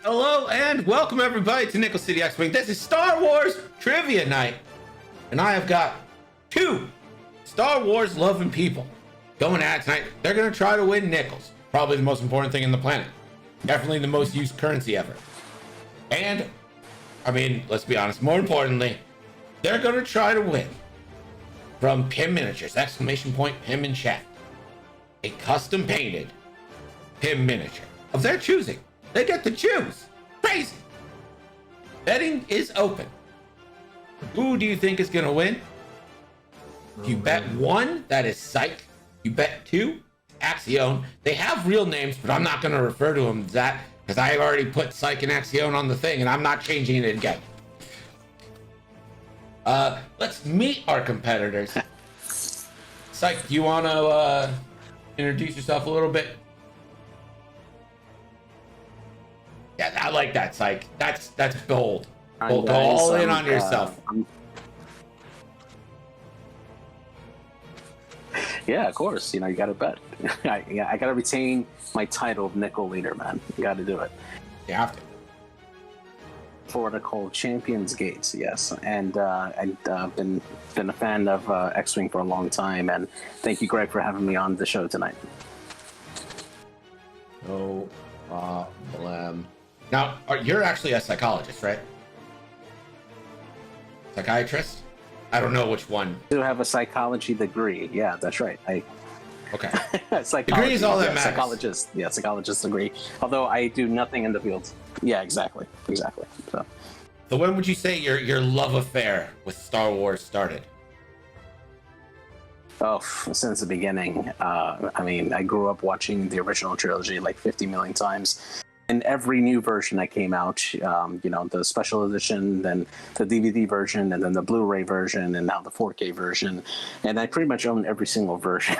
Hello and welcome everybody to Nickel City X-Wing. This is Star Wars Trivia Night, and I have got two Star Wars loving people going at it tonight. They're going to try to win nickels, probably the most important thing in the planet, definitely the most used currency ever. And I mean, let's be honest, more importantly, they're going to try to win from Pim Miniatures, exclamation point Pim in chat, a custom painted Pim miniature of their choosing. They get to choose. Crazy. Betting is open. Who do you think is going to win? If you bet one, that is Psych. You bet two, Axion. They have real names, but I'm not going to refer to them as that because I already put Psych and Axion on the thing, and I'm not changing it again. Let's meet our competitors. Psych, do you want to introduce yourself a little bit? Yeah, I like that, Psych. That's gold. Go all in on yourself. Yeah, of course. You know, you got to bet. I got to retain my title of nickel leader, man. You got to do it. You have to. For Nicole Champions Gates, yes. And I've been a fan of X-Wing for a long time. And thank you, Greg, for having me on the show tonight. No problem. Now, you're actually a psychologist, right? Psychiatrist? I don't know which one. I do have a psychology degree. Yeah, that's right. Okay. Degree is all that matters. Psychologist. Yeah, psychologist degree. Although I do nothing in the field. Yeah, exactly. So when would you say your love affair with Star Wars started? Oh, since the beginning. I mean, I grew up watching the original trilogy like 50 million times. And every new version that came out, you know, the special edition, then the DVD version, and then the Blu-ray version, and now the 4K version. And I pretty much own every single version.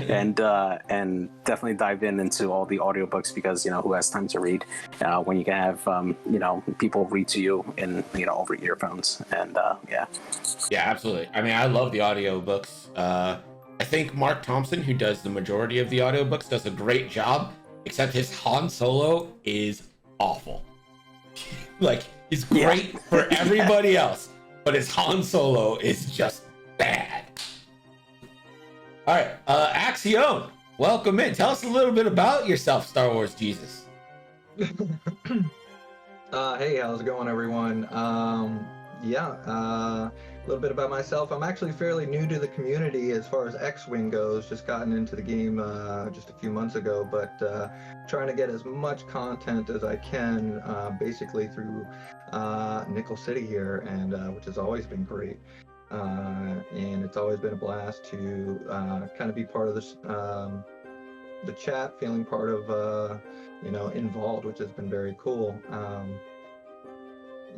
and definitely dive into all the audiobooks because, you know, who has time to read when you can have, you know, people read to you in, you know, over earphones. And yeah. Yeah, absolutely. I mean, I love the audiobooks. I think Mark Thompson, who does the majority of the audiobooks, does a great job. Except his Han Solo is awful. Like, he's great for everybody else, but his Han Solo is just bad. All right, Axion, welcome in. Tell us a little bit about yourself, Star Wars Jesus. Hey, how's it going, everyone? A little bit about myself. I'm actually fairly new to the community as far as X-Wing goes. Just gotten into the game just a few months ago, but trying to get as much content as I can, basically through Nickel City here, and which has always been great. And it's always been a blast to kind of be part of this, the chat, feeling part of, you know, involved, which has been very cool.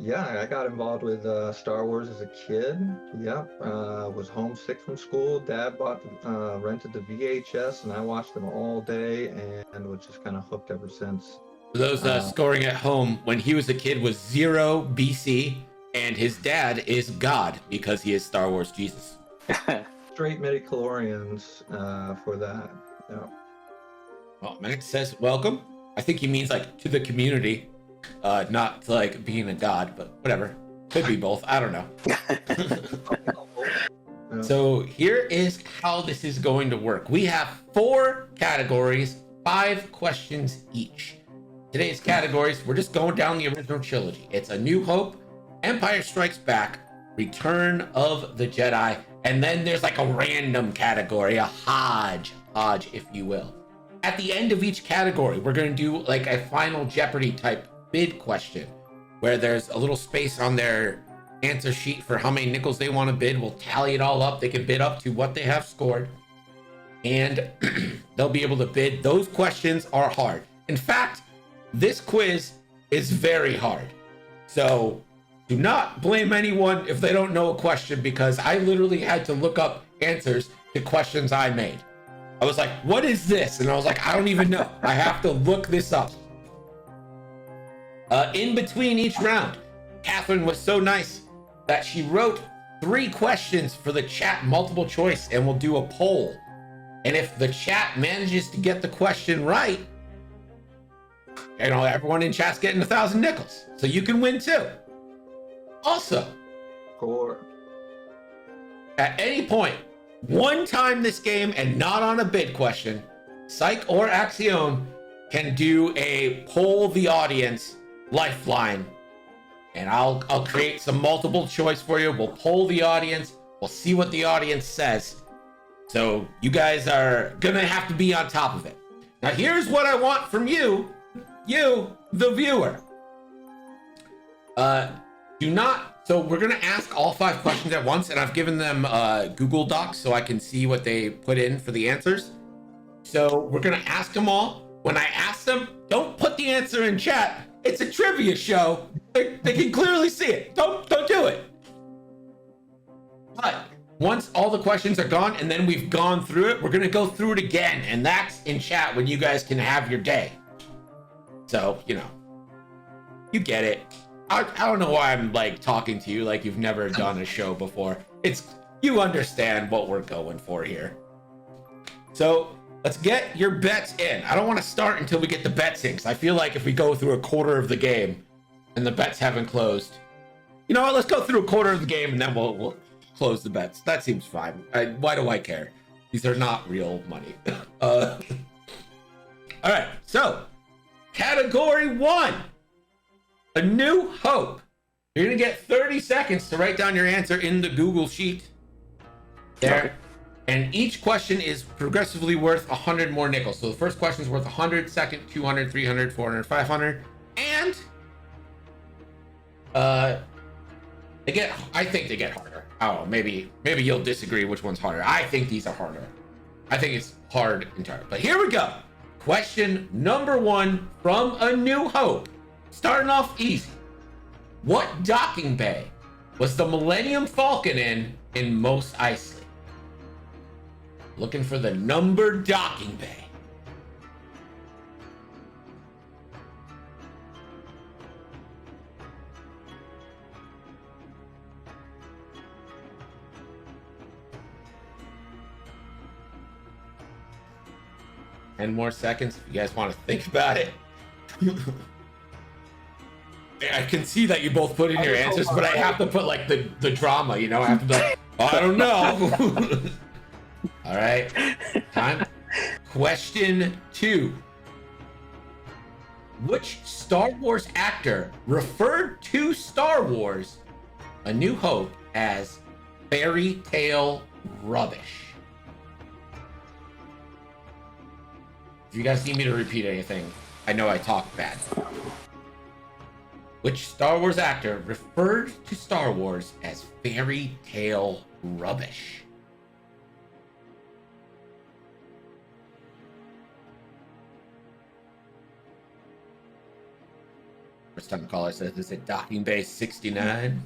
Yeah, I got involved with Star Wars as a kid. Yep, was homesick from school. Dad rented the VHS, and I watched them all day, and was just kind of hooked ever since. For those scoring at home, when he was a kid was 0 BC, and his dad is God because he is Star Wars Jesus. Straight midi-chlorians for that. Yeah. Well, Max says welcome. I think he means like to the community. Not like being a god, but whatever. Could be both. I don't know. So here is how this is going to work. We have 4 categories, 5 questions each. Today's categories, we're just going down the original trilogy. It's A New Hope, Empire Strikes Back, Return of the Jedi, and then there's like a random category, a hodgepodge, if you will. At the end of each category, we're going to do like a Final Jeopardy type bid question where there's a little space on their answer sheet for how many nickels they want to bid. We'll tally it all up. They can bid up to what they have scored, and they'll be able to bid. Those questions are hard. In fact, this quiz is very hard. So do not blame anyone if they don't know a question, because I literally had to look up answers to questions I made. I was like, what is this? And I was like, I don't even know. I have to look this up. In between each round, Catherine was so nice that she wrote 3 questions for the chat multiple choice, and we'll do a poll. And if the chat manages to get the question right, everyone in chat's getting 1,000 nickels, so you can win too. Also, Core. at any point, one time this game and not on a bid question, Psych or Axion can do a poll the audience lifeline, and I'll create some multiple choice for you. We'll poll the audience. We'll see what the audience says. So you guys are gonna have to be on top of it. Now here's what I want from you, the viewer. So we're gonna ask all 5 questions at once, and I've given them Google Docs so I can see what they put in for the answers. So we're gonna ask them all. When I ask them, don't put the answer in chat. It's a trivia show. They can clearly see it. Don't do it. But once all the questions are gone and then we've gone through it, we're gonna go through it again, and that's in chat when you guys can have your day. So, you get it. I don't know why I'm like talking to you like you've never done a show before. You understand what we're going for here. So let's get your bets in. I don't want to start until we get the bets in, because I feel like if we go through a quarter of the game and the bets haven't closed, you know what? Let's go through a quarter of the game and then we'll close the bets. That seems fine. Why do I care? These are not real money. All right. So category 1. A New Hope. You're going to get 30 seconds to write down your answer in the Google Sheet. There. And each question is progressively worth 100 more nickels. So the first question is worth 100, second 200, 300, 400, 500. And I think they get harder. Oh, maybe you'll disagree which one's harder. I think these are harder. I think it's hard entirely. But here we go. Question number 1 from A New Hope. Starting off easy. What docking bay was the Millennium Falcon in Mos Eisley? Looking for the number docking bay. Ten more seconds if you guys want to think about it. I can see that you both put in your answers, but I have to put like the drama, I have to be like, I don't know. All right, time. Question 2. Which Star Wars actor referred to Star Wars A New Hope as fairy tale rubbish? If you guys need me to repeat anything, I know I talk bad. Which Star Wars actor referred to Star Wars as fairy tale rubbish? First time caller says, is it docking bay 69?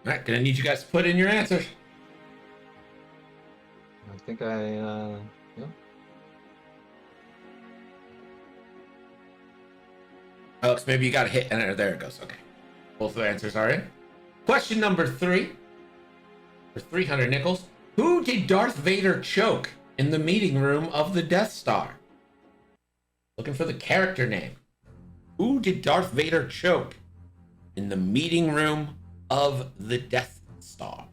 All right, gonna need you guys to put in your answers. I think yeah. Alex, maybe you got to hit enter. There it goes. Okay. Both the answers are in. Question number 3 for 300 nickels. Who did Darth Vader choke in the meeting room of the Death Star? Looking for the character name. Who did Darth Vader choke in the meeting room of the Death Star?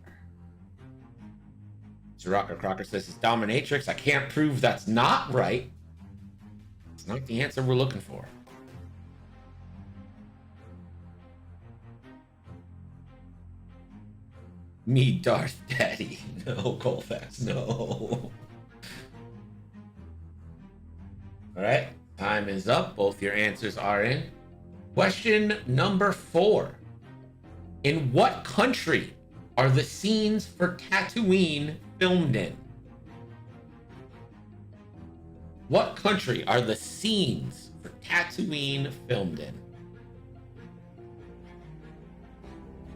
So Rocker Crocker says it's Dominatrix. I can't prove that's not right. It's not the answer we're looking for. Me, Darth Daddy. No, Colfax, no. All right, time is up. Both your answers are in. Question number 4. In what country are the scenes for Tatooine filmed in? What country are the scenes for Tatooine filmed in?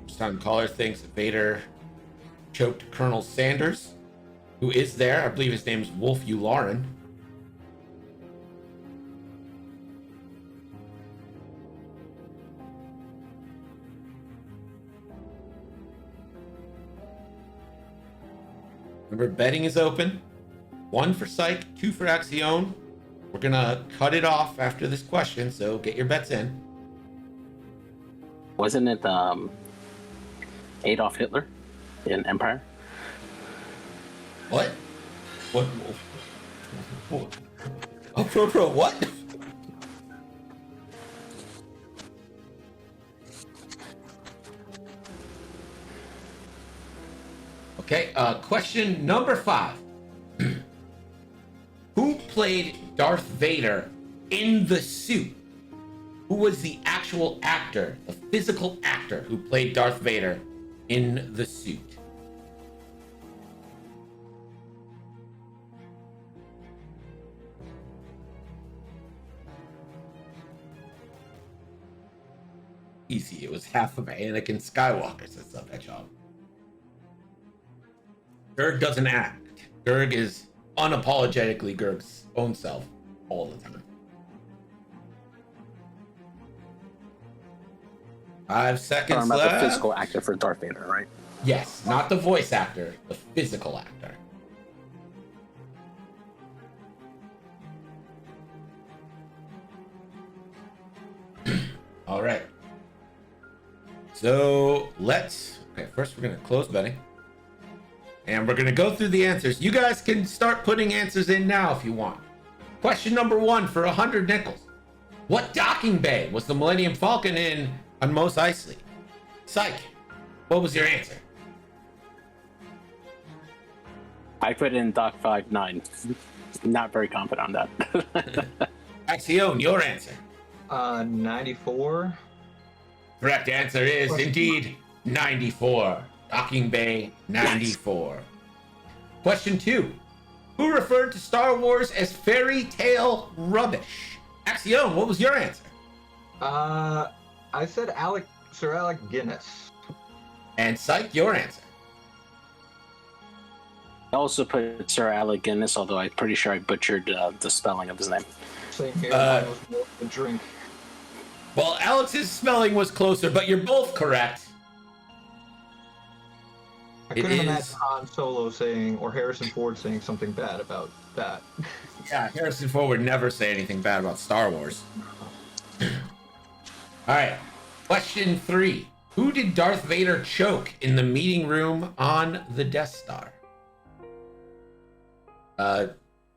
First time caller thinks Vader choked Colonel Sanders, who is there. I believe his name is Wolf Yularen. Remember, betting is open. 1 for Psych, 2 for Axion. We're gonna cut it off after this question, so get your bets in. Wasn't it Adolf Hitler in Empire? What? What? Oh, bro, what? Okay, question number 5. Who played Darth Vader in the suit? Who was the actual actor, the physical actor who played Darth Vader in the suit? Easy, it was half of Anakin Skywalker sets up that job. Gerg doesn't act. Gerg is unapologetically Gerg's own self all the time. 5 seconds About left. the physical actor for Darth Vader, right? Yes, not the voice actor, the physical actor. All right. So okay, first we're going to close betting. And we're going to go through the answers. You guys can start putting answers in now if you want. Question number 1 for 100 nickels. What docking bay was the Millennium Falcon in on Mos Eisley? Psych, what was your answer? I put in Doc 59. Not very confident on that. Axion, your answer. 94. Correct answer is indeed 94. Docking Bay 94. Question 2. Who referred to Star Wars as fairy tale rubbish? Axion, what was your answer? I said Sir Alec Guinness. And Psych, your answer. I also put Sir Alec Guinness, although I'm pretty sure I butchered the spelling of his name. Same here. Mine was more of a drink. Well, Alex's spelling was closer, but you're both correct. I couldn't imagine Han Solo saying, or Harrison Ford saying something bad about that. Yeah, Harrison Ford would never say anything bad about Star Wars. All right. Question 3. Who did Darth Vader choke in the meeting room on the Death Star?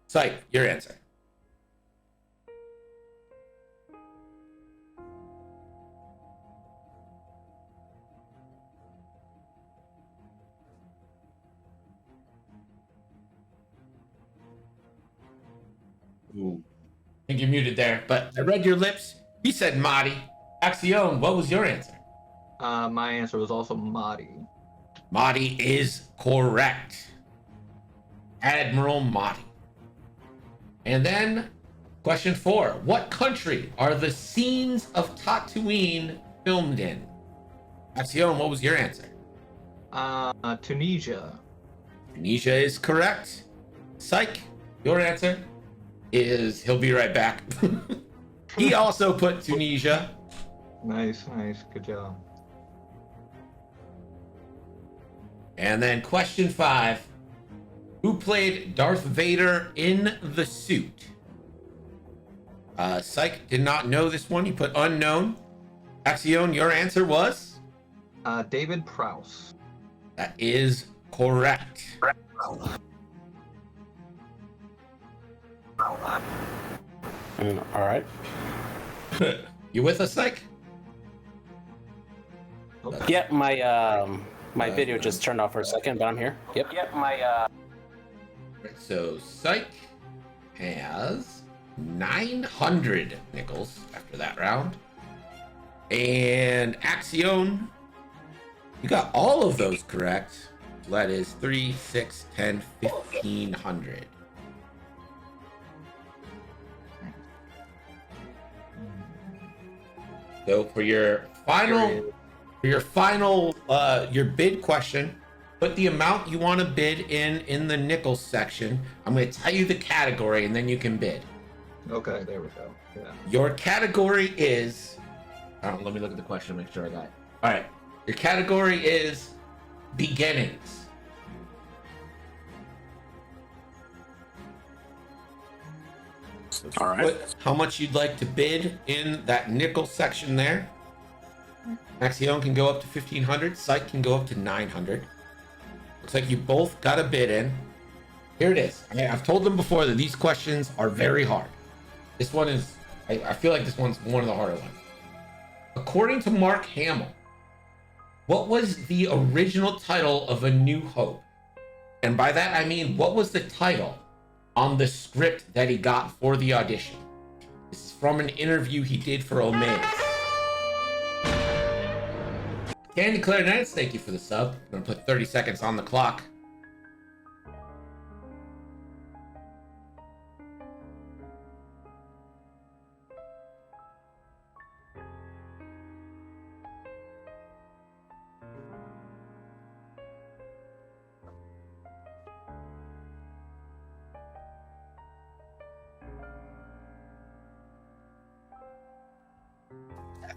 Psych, your answer. Ooh. I think you're muted there, but I read your lips. You said Mahdi. Axion, what was your answer? My answer was also Mahdi. Mahdi is correct. Admiral Mahdi. And then, question 4. What country are the scenes of Tatooine filmed in? Axion, what was your answer? Tunisia. Tunisia is correct. Psych, your answer is he'll be right back. He also put Tunisia. Nice. Good job. And then question 5. Who played Darth Vader in the suit? Psych did not know this one. He put unknown. Axion, your answer was? David Prowse. That is correct. All right. You with us, Psych? Yep, my video just turned off for a second, but I'm here. Yep. So Psych has 900 nickels after that round. And Axion, you got all of those correct. So that is 3, 6, 10, 1500. So for your final, your bid question, put the amount you want to bid in the nickels section. I'm going to tell you the category and then you can bid. Okay, there we go. Yeah. Your category is, let me look at the question, make sure I got it. All right. Your category is beginnings. All right. Put how much you'd like to bid in that nickel section there. Axion can go up to 1,500. Psych can go up to 900. Looks like you both got a bid in. Here it is. I've told them before that these questions are very hard. This one is, I feel like this one's one of the harder ones. According to Mark Hamill, what was the original title of A New Hope? And by that, I mean, what was the title on the script that he got for the audition? This is from an interview he did for Omaze. Candy Clarinets, thank you for the sub. I'm gonna put 30 seconds on the clock.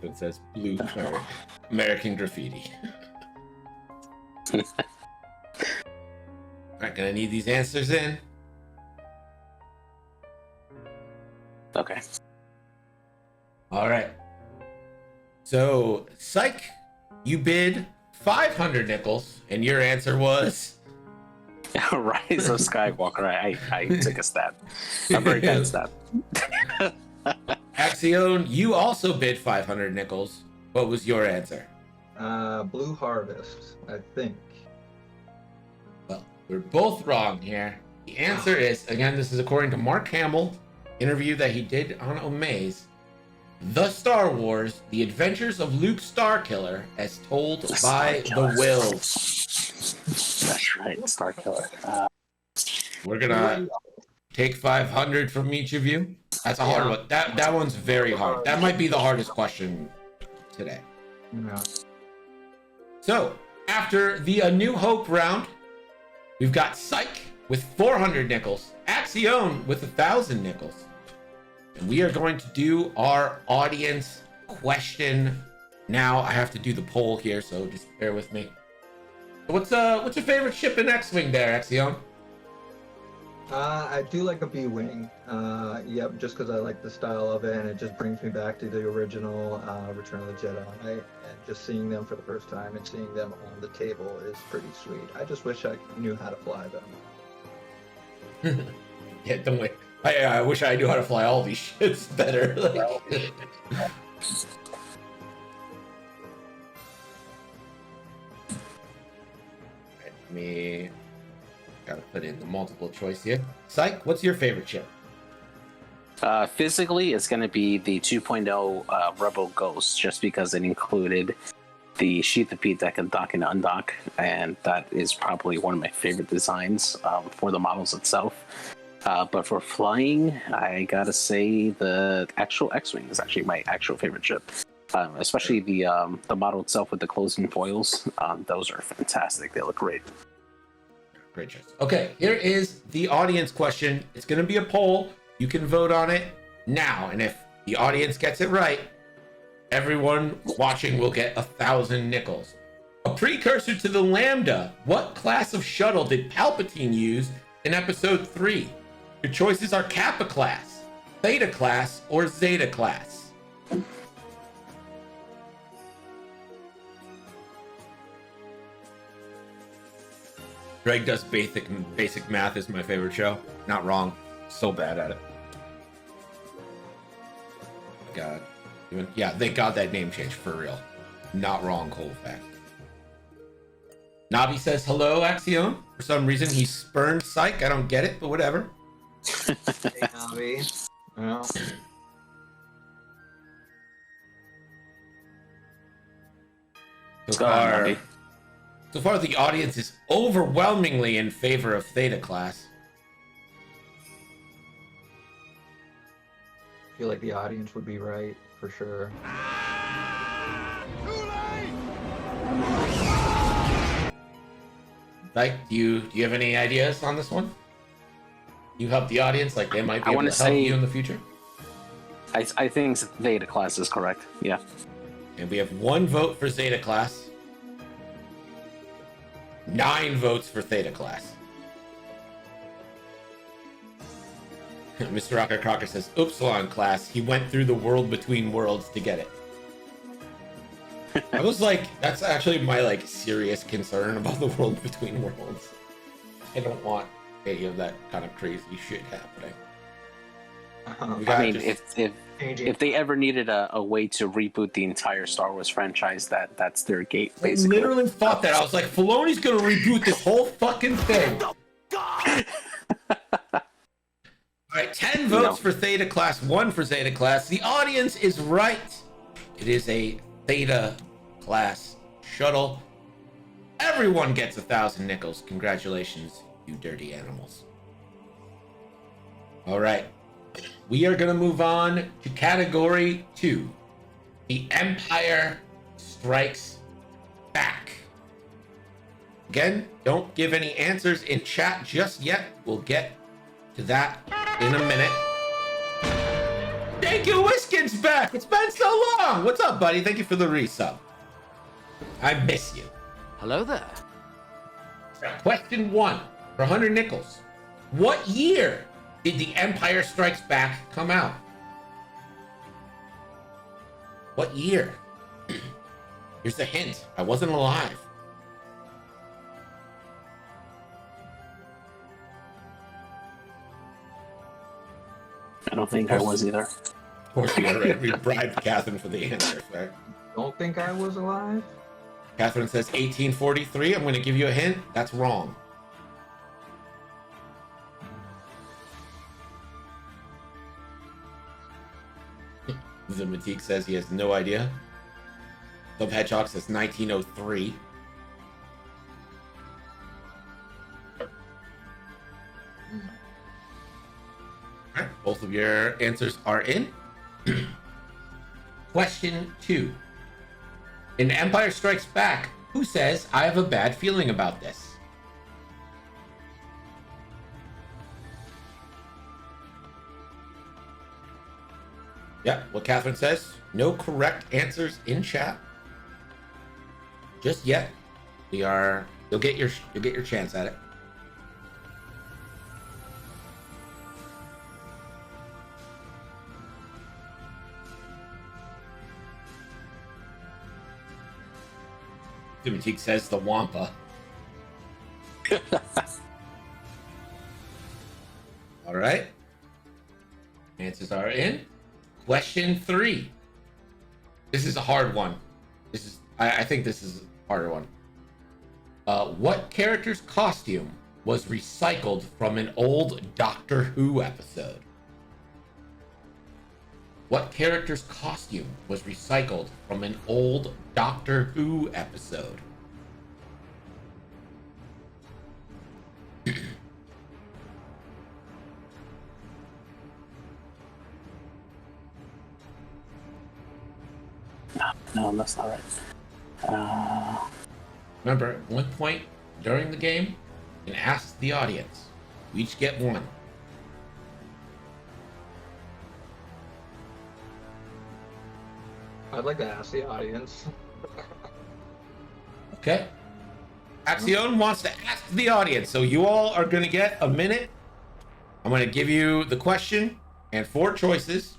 It says blue color, American graffiti. All right, gonna need these answers in. Okay. All right. So, Psych, you bid 500 nickels, and your answer was Rise of Skywalker. I took a stab. A very bad stab. Axion, you also bid 500 nickels. What was your answer? Blue Harvest, I think. Well, we're both wrong here. The answer is, again, this is according to Mark Hamill, interview that he did on Omaze, The Star Wars, The Adventures of Luke Starkiller, as told by the Wills. That's right, Starkiller. We're gonna take 500 from each of you. That's a hard one. That one's very hard. That might be the hardest question today. Yeah. So, after the A New Hope round, we've got Psych with 400 nickels, Axion with 1,000 nickels. And we are going to do our audience question. Now, I have to do the poll here, so just bear with me. What's your favorite ship in X-Wing there, Axion? I do like a B-Wing. Yep, just because I like the style of it, and it just brings me back to the original Return of the Jedi. And just seeing them for the first time and seeing them on the table is pretty sweet. I just wish I knew how to fly them. Yeah, don't wait. I wish I knew how to fly all these ships better. Like, let me gotta put in the multiple choice here. Psych, what's your favorite ship? Physically, it's going to be the 2.0 Rebel Ghost, just because it included the sheath of Pete that can dock and undock, and that is probably one of my favorite designs for the models itself. But for flying, I gotta say the actual X-Wing is actually my actual favorite ship. Especially the model itself with the closing foils. Those are fantastic. They look great. Great choice. Okay, here is the audience question. It's going to be a poll. You can vote on it now. And if the audience gets it right, everyone watching will get 1,000 nickels. A precursor to the Lambda, what class of shuttle did Palpatine use in Episode 3? Your choices are Kappa class, Theta class, or Zeta class. Greg does basic math is my favorite show. Not wrong. So bad at it. God. Yeah, they got that name change for real. Not wrong, cold fact. Nabi says hello, Axion. For some reason, he spurned Psych. I don't get it, but whatever. Hey, Navi. Well, So far, the audience is overwhelmingly in favor of Theta class. I feel like the audience would be right, for sure. Like, do you have any ideas on this one? You help the audience, like they might be able to help you in the future? I think Zeta class is correct. Yeah. And we have 1 vote for Zeta class. 9 votes for Theta class. Mr. Rocker Crocker says, Upsilon class, he went through the world between worlds to get it. I was like, that's actually my like serious concern about the world between worlds. I don't want any of that kind of crazy shit happening. I mean, if they ever needed a way to reboot the entire Star Wars franchise, that's their gate, basically. I literally thought that. I was like, Filoni's gonna reboot this whole fucking thing. Alright, 10 votes for Theta Class, 1 for Zeta Class. The audience is right. It is a Theta Class shuttle. Everyone gets 1,000 nickels. Congratulations, you dirty animals. Alright. We are going to move on to category 2. The Empire Strikes Back. Again, don't give any answers in chat just yet. We'll get to that in a minute. Thank you, Whiskin's back. It's been so long. What's up, buddy? Thank you for the resub. I miss you. Hello there. Question 1 for 100 nickels. What year did The Empire Strikes Back come out? What year? Here's a hint. I wasn't alive. I don't think I was either. Of course, we bribed Catherine for the answer, right? Don't think I was alive. Catherine says 1843. I'm going to give you a hint. That's wrong. The Matique says he has no idea. Dub Hedgehog says 1903. All right, both of your answers are in. Question 2. In Empire Strikes Back, who says, I have a bad feeling about this? Yeah, what Catherine says. No correct answers in chat. Just yet. You'll get your chance at it. Timotique says the Wampa. All right. Answers are in. Question 3. This is a hard one. I think this is a harder one. What character's costume was recycled from an old Doctor Who episode? What character's costume was recycled from an old Doctor Who episode? No, that's not right. Remember, at one point during the game, you can ask the audience. We each get one. I'd like to ask the audience. Okay. Axion wants to ask the audience, so you all are going to get a minute. I'm going to give you the question and 4 choices.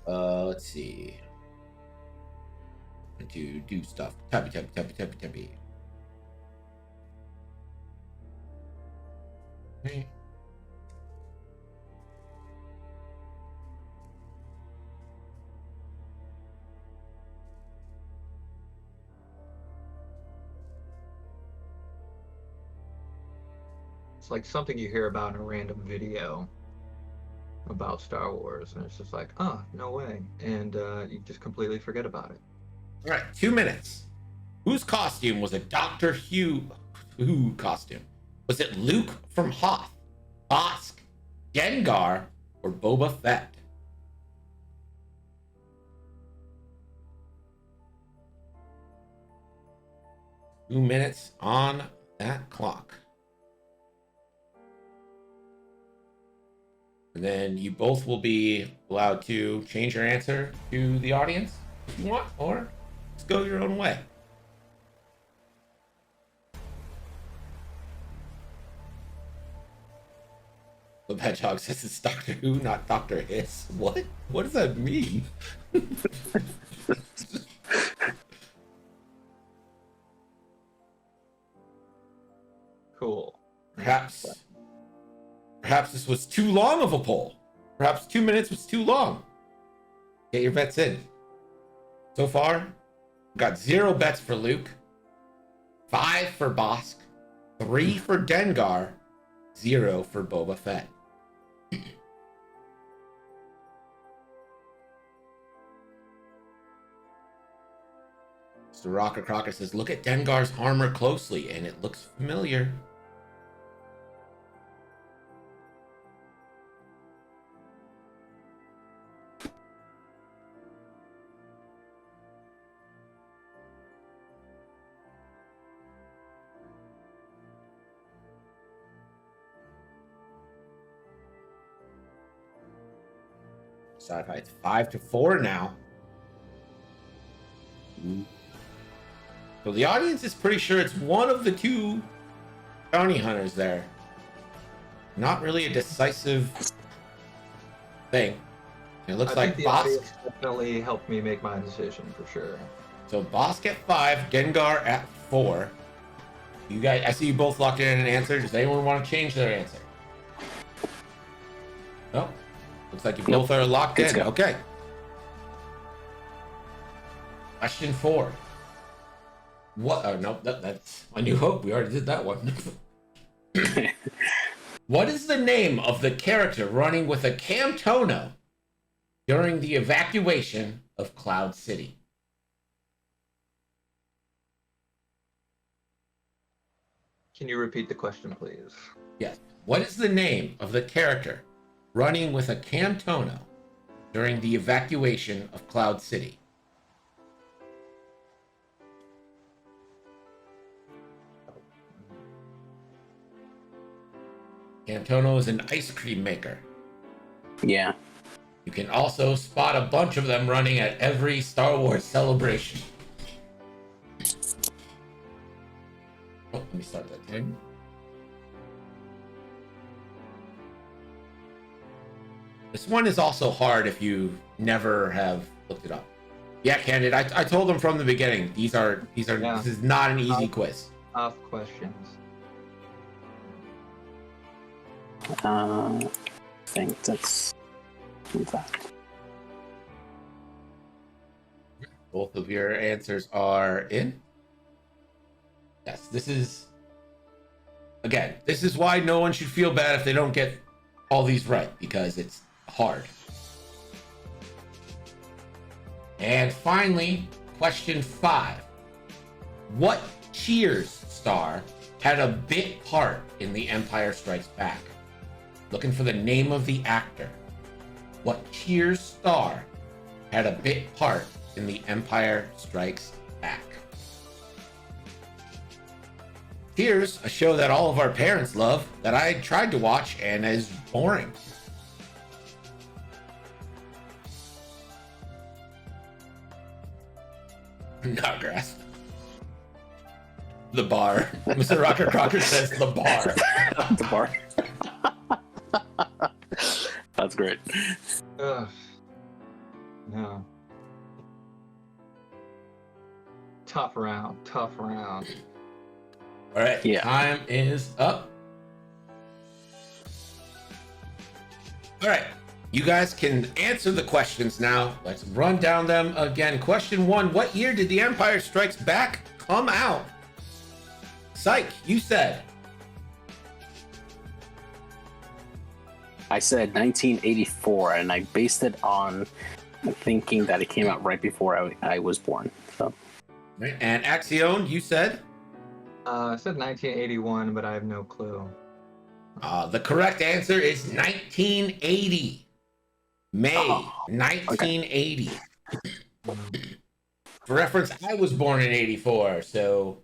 Let's see. To do stuff. Tappy. Okay. It's like something you hear about in a random video about Star Wars, and it's just like, oh, no way. And you just completely forget about it. All right, 2 minutes. Whose costume was a Doctor Who costume? Was it Luke from Hoth, Bosk, Dengar, or Boba Fett? Two minutes on that clock. And then you both will be allowed to change your answer to the audience if you want, or just go your own way. The Hedgehog says it's Doctor Who, not Dr. Hiss. What? What does that mean? Cool. Perhaps this was too long of a poll. Perhaps 2 minutes was too long. Get your bets in. So far, got 0 bets for Luke, 5 for Bosk, 3 for Dengar, 0 for Boba Fett. Mr. Rocker Crocker says, look at Dengar's armor closely, and it looks familiar. Sci-fi, it's 5-4 now. So the audience is pretty sure it's one of the 2 bounty hunters there. Not really a decisive thing. It looks like the Bosk. audience definitely helped me make my decision for sure. So Bosk at 5, Gengar at 4. You guys, I see you both locked in an answer. Does anyone want to change their answer? No. Looks like you both are locked in. Okay. Question 4. What? Oh no, that's A New Hope. We already did that one. What is the name of the character running with a Camtono during the evacuation of Cloud City? Can you repeat the question, please? Yes. What is the name of the character running with a Camtono during the evacuation of Cloud City? Camtono is an ice cream maker. Yeah. You can also spot a bunch of them running at every Star Wars celebration. Oh, let me start that thing. This one is also hard if you never have looked it up. Yeah, Candid, I told them from the beginning, this is not an easy quiz. Tough questions. I think that's that. Both of your answers are in. Yes, this is why no one should feel bad if they don't get all these right, because it's hard. And finally, question 5. What Cheers star had a bit part in The Empire Strikes Back? Looking for the name of the actor. What Cheers star had a bit part in The Empire Strikes Back? Cheers, a show that all of our parents love, that I tried to watch and is boring. Not grasp. The bar. Mr. Rocker Crocker says the bar. The bar. That's great. Ugh. No. Tough round. All right, Yeah. Time is up. All right, you guys can answer the questions now. Let's run down them again. Question 1, what year did The Empire Strikes Back come out? Psych, you said. I said 1984, and I based it on thinking that it came out right before I was born. So. Right. And Axion, you said? I said 1981, but I have no clue. The correct answer is 1980. May 1980. Okay. For reference, I was born in 84, so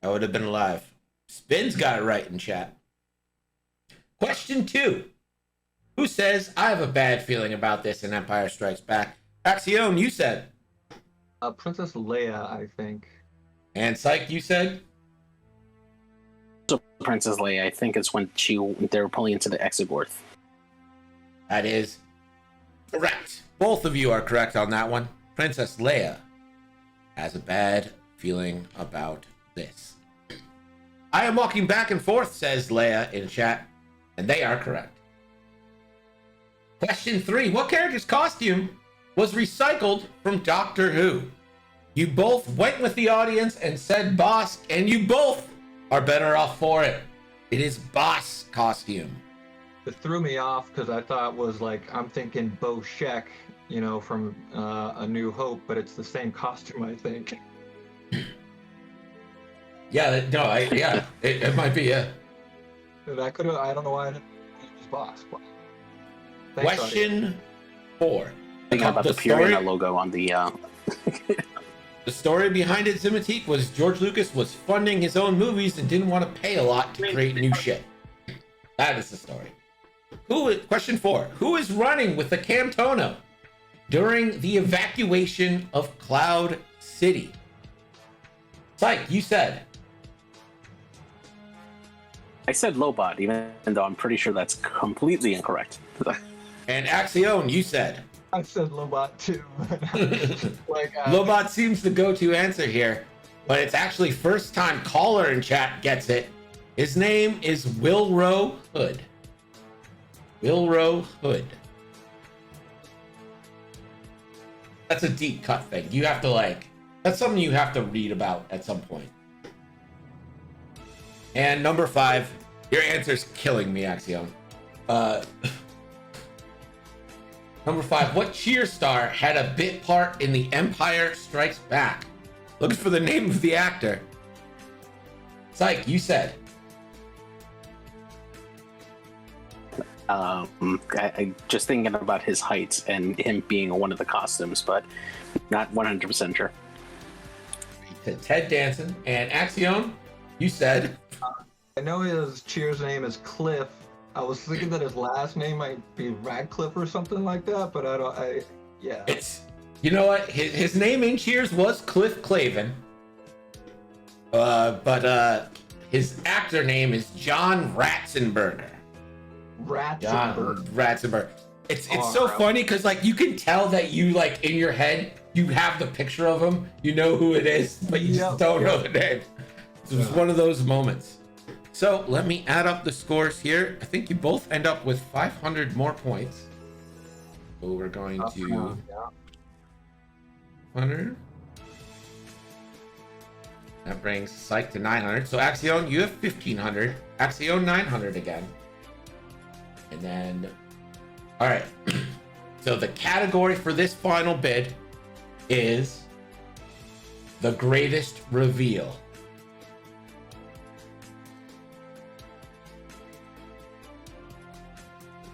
I would have been alive. Spin's got it right in chat. Question 2. Who says, I have a bad feeling about this in Empire Strikes Back? Axiom, you said. Princess Leia, I think. And Psych, you said? So Princess Leia, I think it's when they were pulling into the Exegorth. That is correct. Both of you are correct on that one. Princess Leia has a bad feeling about this. I am walking back and forth, says Leia in chat, and they are correct. Question 3. What character's costume was recycled from Doctor Who? You both went with the audience and said Bosk, and you both are better off for it. It is Boss costume. It threw me off because I thought was like, I'm thinking Bo Sheck, you know, from A New Hope, but it's the same costume, I think. Yeah, no, it might be, yeah. I could have, I don't know why it was Boss. Question 4. Thinking about the Purina logo on the... The story behind it, Zimatique, was George Lucas was funding his own movies and didn't want to pay a lot to create new shit. That is the story. Question 4. Who is running with the Camtono during the evacuation of Cloud City? Psych, you said. I said Lobot, even though I'm pretty sure that's completely incorrect. And Axion, you said. I said Lobot too. Lobot seems the go-to answer here, but it's actually first time caller in chat gets it. His name is Wilro Hood. Wilro Hood. That's a deep cut thing. You have to that's something you have to read about at some point. And number 5, your answer's killing me, Axiom. Number 5, what cheer star had a bit part in The Empire Strikes Back? Looking for the name of the actor. Psych, you said. I just thinking about his height and him being one of the costumes, but not 100% sure. Ted Danson. And Axiom, you said. I know his cheer's name is Cliff. I was thinking that his last name might be Radcliffe or something like that, but yeah. It's, you know what? His name in Cheers was Cliff Clavin. But his actor name is John Ratzenberger. Ratzenberger. It's so funny because you can tell that you in your head you have the picture of him, you know who it is, but you just don't know the name. So it's one of those moments. So let me add up the scores here. I think you both end up with 500 more points. So we're going to 100. That brings Psych to 900. So Axion, you have 1500. Axion 900 again. And then, all right. So the category for this final bid is the greatest reveal.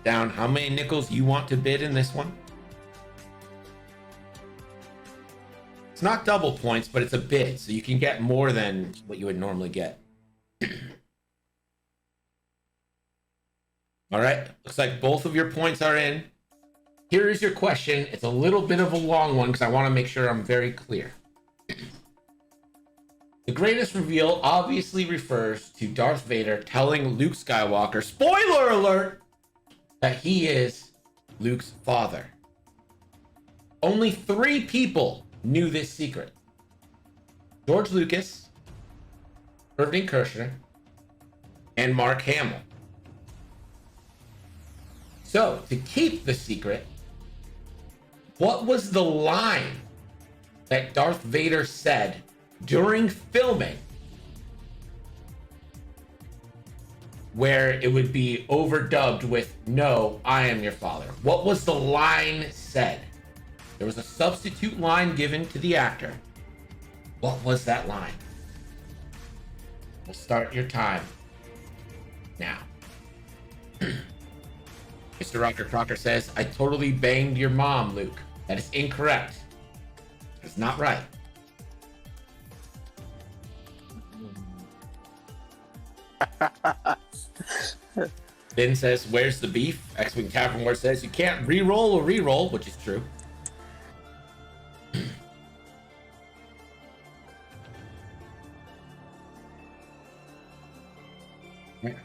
Down how many nickels you want to bid in this one. It's not double points, but it's a bid, so you can get more than what you would normally get. All right, looks like both of your points are in. Here is your question. It's a little bit of a long one because I want to make sure I'm very clear. The greatest reveal obviously refers to Darth Vader telling Luke Skywalker, spoiler alert, that he is Luke's father. Only 3 people knew this secret. George Lucas, Irving Kershner, and Mark Hamill. So, to keep the secret, what was the line that Darth Vader said during filming where it would be overdubbed with, "No, I am your father"? What was the line said? There was a substitute line given to the actor. What was that line? We'll start your time now. Mr. Rocker Crocker says, "I totally banged your mom, Luke." That is incorrect. That's not right. Ben says, "Where's the beef?" X-Wing Tavern War says, "You can't re-roll or re-roll," which is true.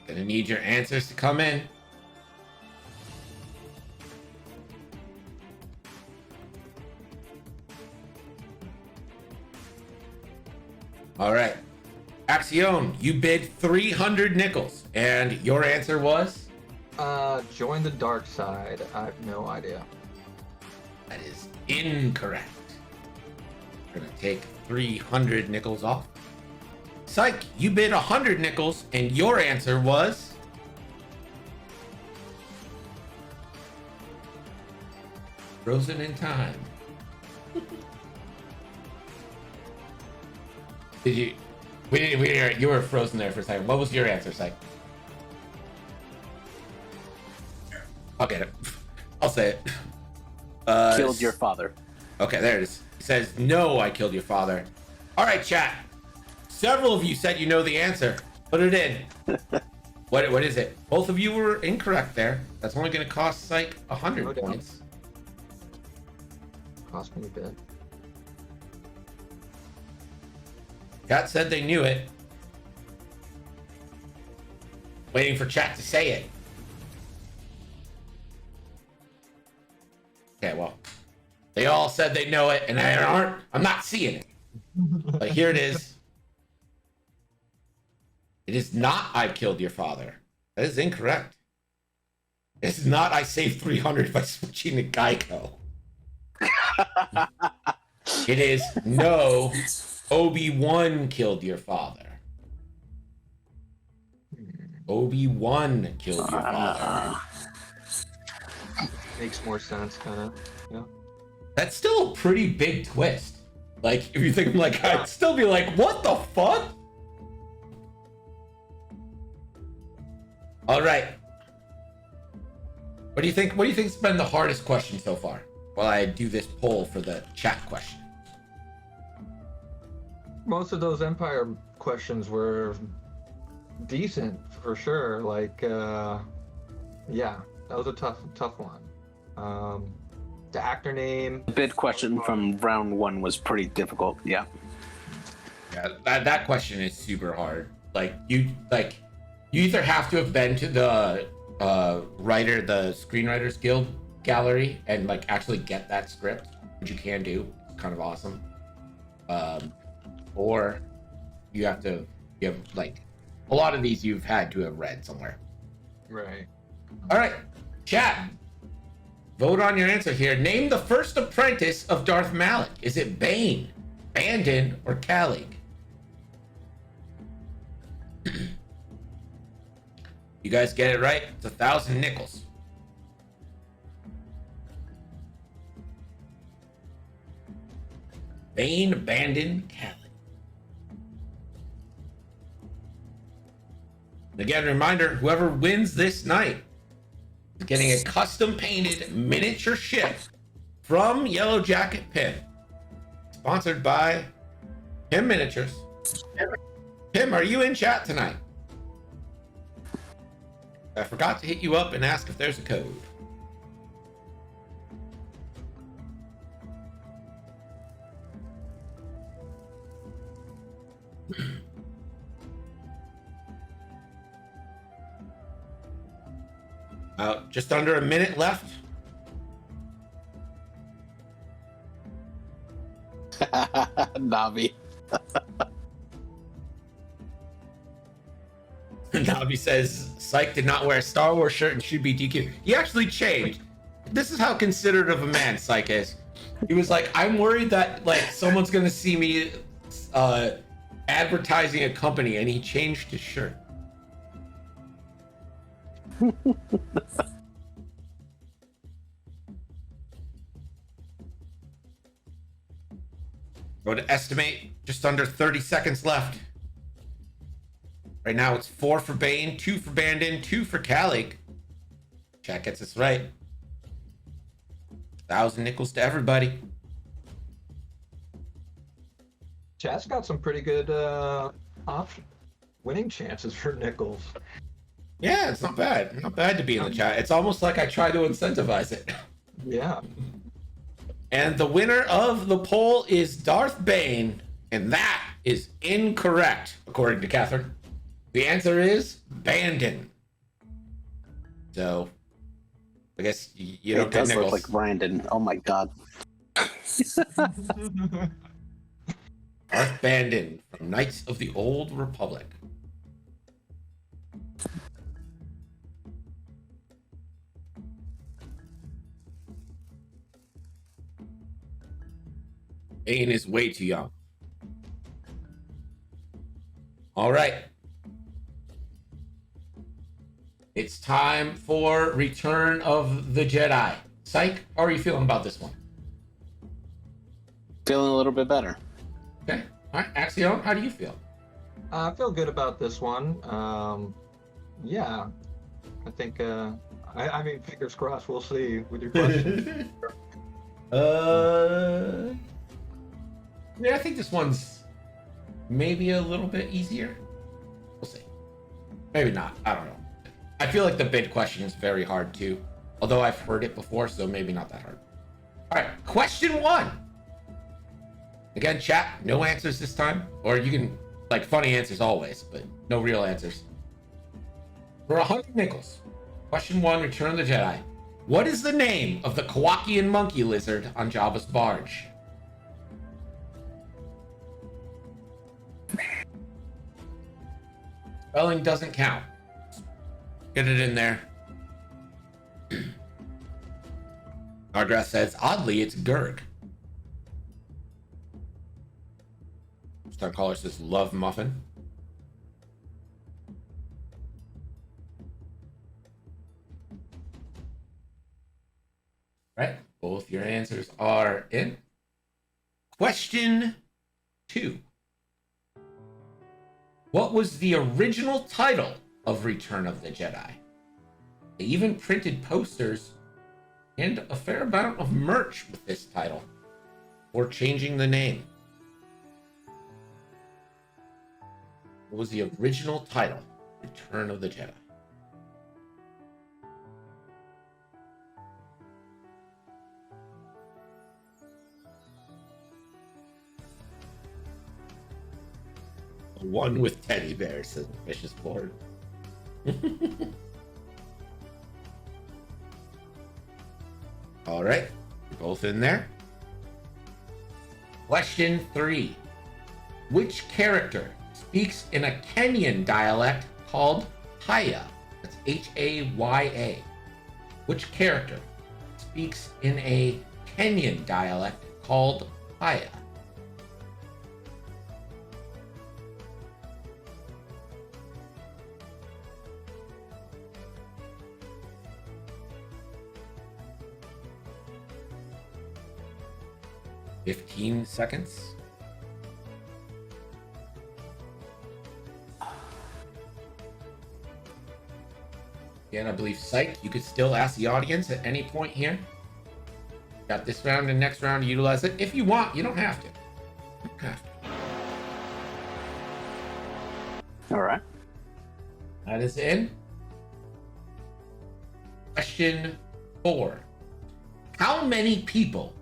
Gonna need your answers to come in. All right. Axion, you bid 300 nickels, and your answer was? Join the dark side. I have no idea. That is incorrect. We're gonna take 300 nickels off. Psych, you bid 100 nickels, and your answer was? Frozen in time. Did you? You were frozen there for a second. What was your answer, Psych? I'll get it. I'll say it. Killed your father. Okay, there it is. It says, no, I killed your father. All right, chat. Several of you said you know the answer. Put it in. What is it? Both of you were incorrect there. That's only going to cost Psych 100 No doubt. points. Cost me a bit. Chat said they knew it. Waiting for chat to say it. Okay, well, they all said they know it, and I'm not seeing it. But here it is. It is not I killed your father. That is incorrect. It's not I saved 300 by switching to Geico. It is no, Obi-Wan killed your father. Obi-Wan killed your father. Makes more sense, kind of. Yeah. That's still a pretty big twist. Like, if you think like, I'd still be like, what the fuck? All right. What do you think? What do you think's been the hardest question so far? While I do this poll for the chat question. Most of those Empire questions were decent for sure. Like, yeah, that was a tough one. The actor name. The bid question from round 1 was pretty difficult. Yeah. Yeah, that question is super hard. You either have to have been to the Screenwriters Guild gallery and like actually get that script, which you can do. It's kind of awesome. Or you have like a lot of these you've had to have read somewhere. Right. All right, chat. Vote on your answer here. Name the first apprentice of Darth Malak. Is it Bane, Bandon, or Calig? You guys get it right? It's 1,000 nickels. Bane, Bandon, Calig. Again, reminder, whoever wins this night is getting a custom painted miniature ship from Yellow Jacket Pim. Sponsored by Pim Miniatures. Pim, are you in chat tonight? I forgot to hit you up and ask if there's a code. Just under a minute left. Navi. Navi says Psych did not wear a Star Wars shirt and should be DQ. He actually changed. This is how considerate of a man Psych is. He was like, I'm worried that like someone's gonna see me advertising a company, and he changed his shirt. Go to estimate, just under 30 seconds left. Right now it's 4 for Bane, 2 for Bandon, 2 for Calig. Chat gets this right. 1,000 nickels to everybody. Chat's got some pretty good winning chances for nickels. Yeah, it's not bad. Not bad to be in the chat. It's almost like I try to incentivize it. Yeah. And the winner of the poll is Darth Bane, and that is incorrect, according to Catherine. The answer is Bandon. So, I guess you don't It get does nickels. look like Brandon. Oh my god. Darth Bandon from Knights of the Old Republic. Bane is way too young. All right. It's time for Return of the Jedi. Psych, how are you feeling about this one? Feeling a little bit better. Okay. All right. Axion, how do you feel? I feel good about this one. Yeah, I think. I mean, fingers crossed. We'll see with your question. Yeah, I think this one's maybe a little bit easier. We'll see. Maybe not. I don't know. I feel like the bid question is very hard too. Although I've heard it before, so maybe not that hard. All right, question 1. Again, chat, no answers this time. Or you can, like, funny answers always, but no real answers. For 100 nickels, question 1, Return of the Jedi. What is the name of the Kowakian monkey lizard on Jabba's barge? Spelling doesn't count. Get it in there. Argrass says, oddly, it's Gurg. Star Caller says, love muffin. Right, both your answers are in. Question 2. What was the original title of Return of the Jedi? They even printed posters and a fair amount of merch with this title, or changing the name. What was the original title? Return of the Jedi. The one with teddy bears, says Vicious Board. All right, you're both in there. Question 3. Which character speaks in a Kenyan dialect called Haya? That's H-A-Y-A. Which character speaks in a Kenyan dialect called Haya? $15 seconds. Again, I believe Psych, you could still ask the audience at any point here. Got this round and next round to utilize it. If you want, you don't have to. You don't have to. All right. That is in. Question 4. How many people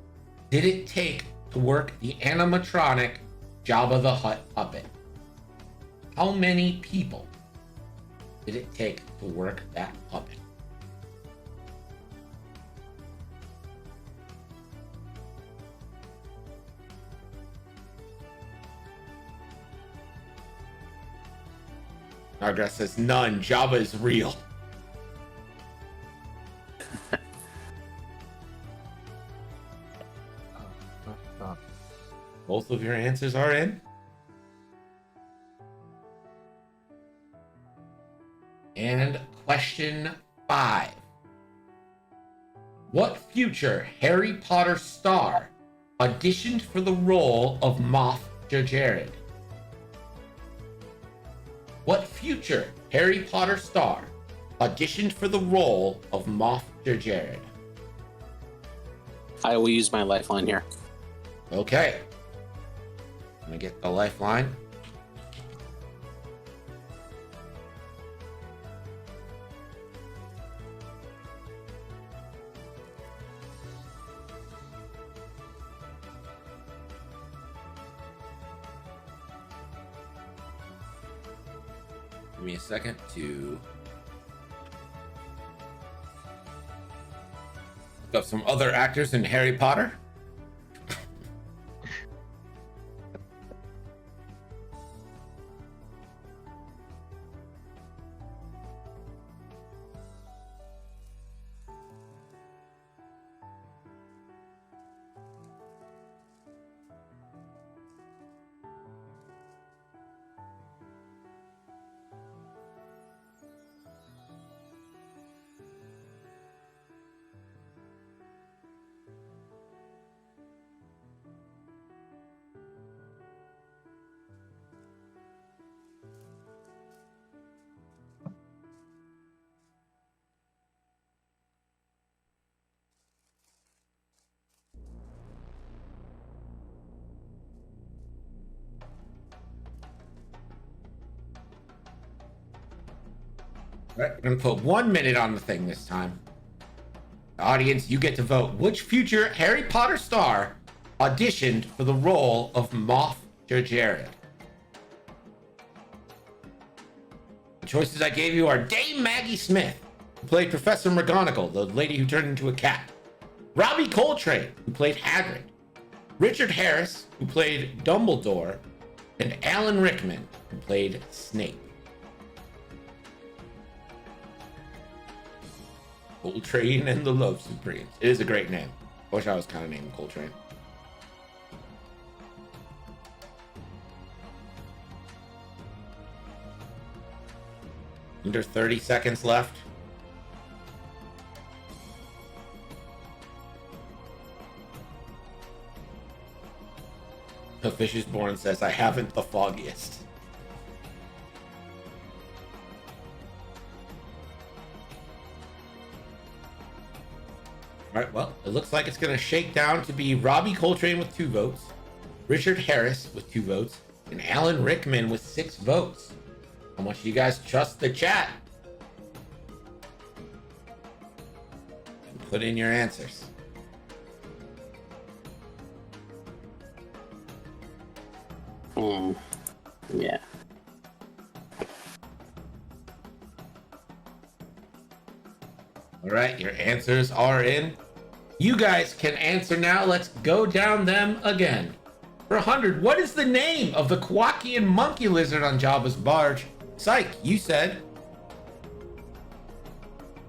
did it take to work the animatronic Jabba the Hutt puppet? How many people did it take to work that puppet? Nargrass says none. Jabba is real. Both of your answers are in. And question 5. What future Harry Potter star auditioned for the role of Moff Gideon? What future Harry Potter star auditioned for the role of Moff Gideon? I will use my lifeline here. Okay. I'm gonna get the lifeline. Give me a second to look up some other actors in Harry Potter. All right, we're gonna put 1 minute on the thing this time. The audience, you get to vote which future Harry Potter star auditioned for the role of Moff Gideon. The choices I gave you are Dame Maggie Smith, who played Professor McGonagall, the lady who turned into a cat; Robbie Coltrane, who played Hagrid; Richard Harris, who played Dumbledore; and Alan Rickman, who played Snape. Coltrane and the Love Supremes. It is a great name. I wish I was kind of named Coltrane. Under 30 seconds left. The Fish is Born says, I haven't the foggiest. All right, well, it looks like it's going to shake down to be Robbie Coltrane with 2 votes, Richard Harris with 2 votes, and Alan Rickman with 6 votes. How much do you guys trust the chat? Put in your answers. Yeah. All right, your answers are in. You guys can answer now. Let's go down them again. For 100, what is the name of the Kowakian monkey lizard on Jabba's barge? Psych, you said.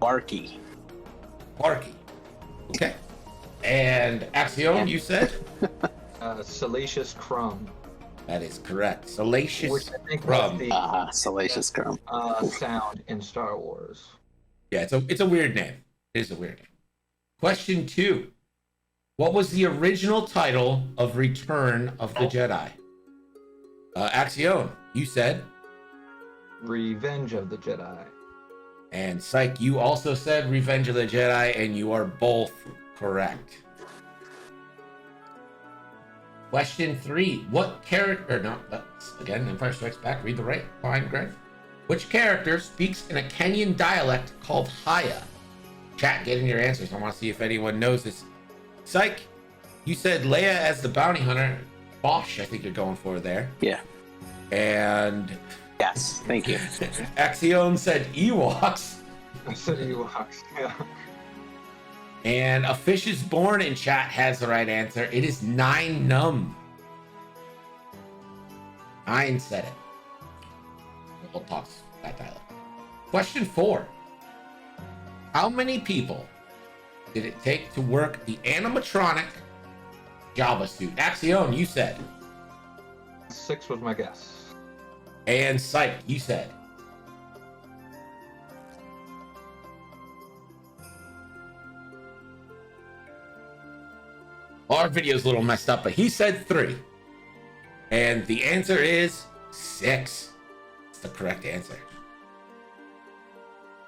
Barky. Barky. Okay. And Axion, you said? Salacious Crumb. That is correct. Salacious Which I think Crumb. was the Salacious Crumb. sound in Star Wars. Yeah, it's a weird name. It is a weird name. Question 2. What was the original title of Return of the Jedi? Axion, you said. Revenge of the Jedi. And Psych, you also said Revenge of the Jedi, and you are both correct. Question 3. What character... No, that's, again, Empire Strikes Back. Read the right line, Greg. Which character speaks in a Kenyan dialect called Haya? Chat, get in your answers. I want to see if anyone knows this. Psych, you said Leia as the bounty hunter. Bosch, I think you're going for there. Yeah. And... Yes, thank you. Axion said Ewoks. I said Ewoks, yeah. And A Fish is Born in chat has the right answer. It is 9 Num. 9 said it. We'll talk that dialect. Question 4. How many people did it take to work the animatronic Jabba suit? Axion, you said. 6 was my guess. And Psych, you said. Our video's a little messed up, but he said 3. And the answer is 6. It's the correct answer.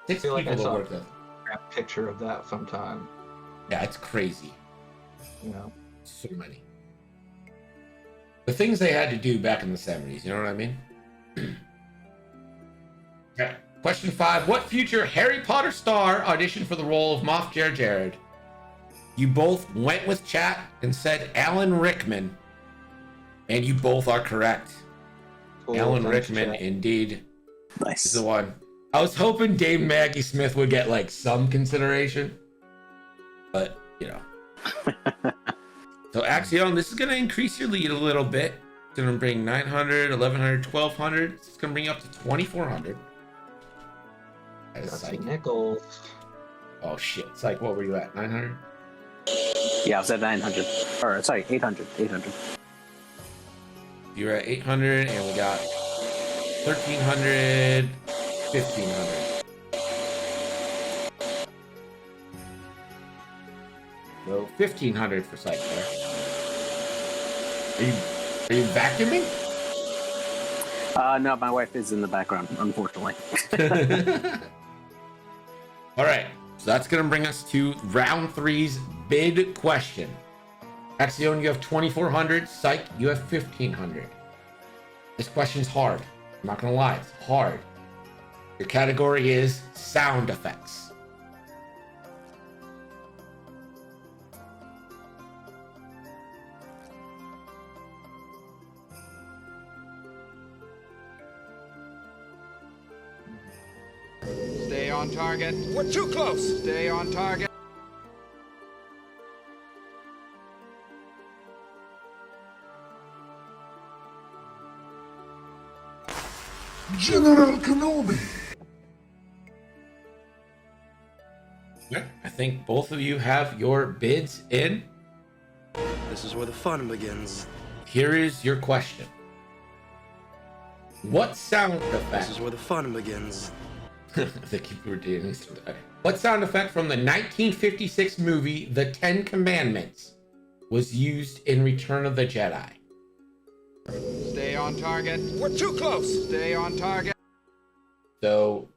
6 I feel like people I that saw worked it. a picture of that sometime. Yeah, it's crazy. You know. So many. The things they had to do back in the 70s, you know what I mean? Okay. Question 5. What future Harry Potter star auditioned for the role of Moff Gideon? You both went with chat and said Alan Rickman, and you both are correct. Cool, Alan thanks, Rickman chat. indeed Nice. This is the one. I was hoping Dame Maggie Smith would get like some consideration, but you know. So Axion, this is gonna increase your lead a little bit. It's gonna bring 900, 1100, 1200. It's gonna bring you up to 2400. Got some Psych. nickels. Oh shit! Psych, what were you at? 900? Yeah, I was at 900. Or sorry, 800. 800. You were at 800, and we got 1300, 1500. So 1500 for Psych there. Are you vacuuming? No, my wife is in the background, unfortunately. All right, so that's gonna bring us to round 3's bid question. Axion, you have 2400. Psych, you have 1500. This question's hard. I'm not gonna lie, it's hard. Your category is sound effects. Stay on target. We're too close. Stay on target. General Kenobi. Yeah, I think both of you have your bids in. This is where the fun begins. Here is your question. What sound effect? This is where the fun begins. I think you were doing this. What sound effect from the 1956 movie The Ten Commandments was used in Return of the Jedi? Stay on target. We're too close. Stay on target. So,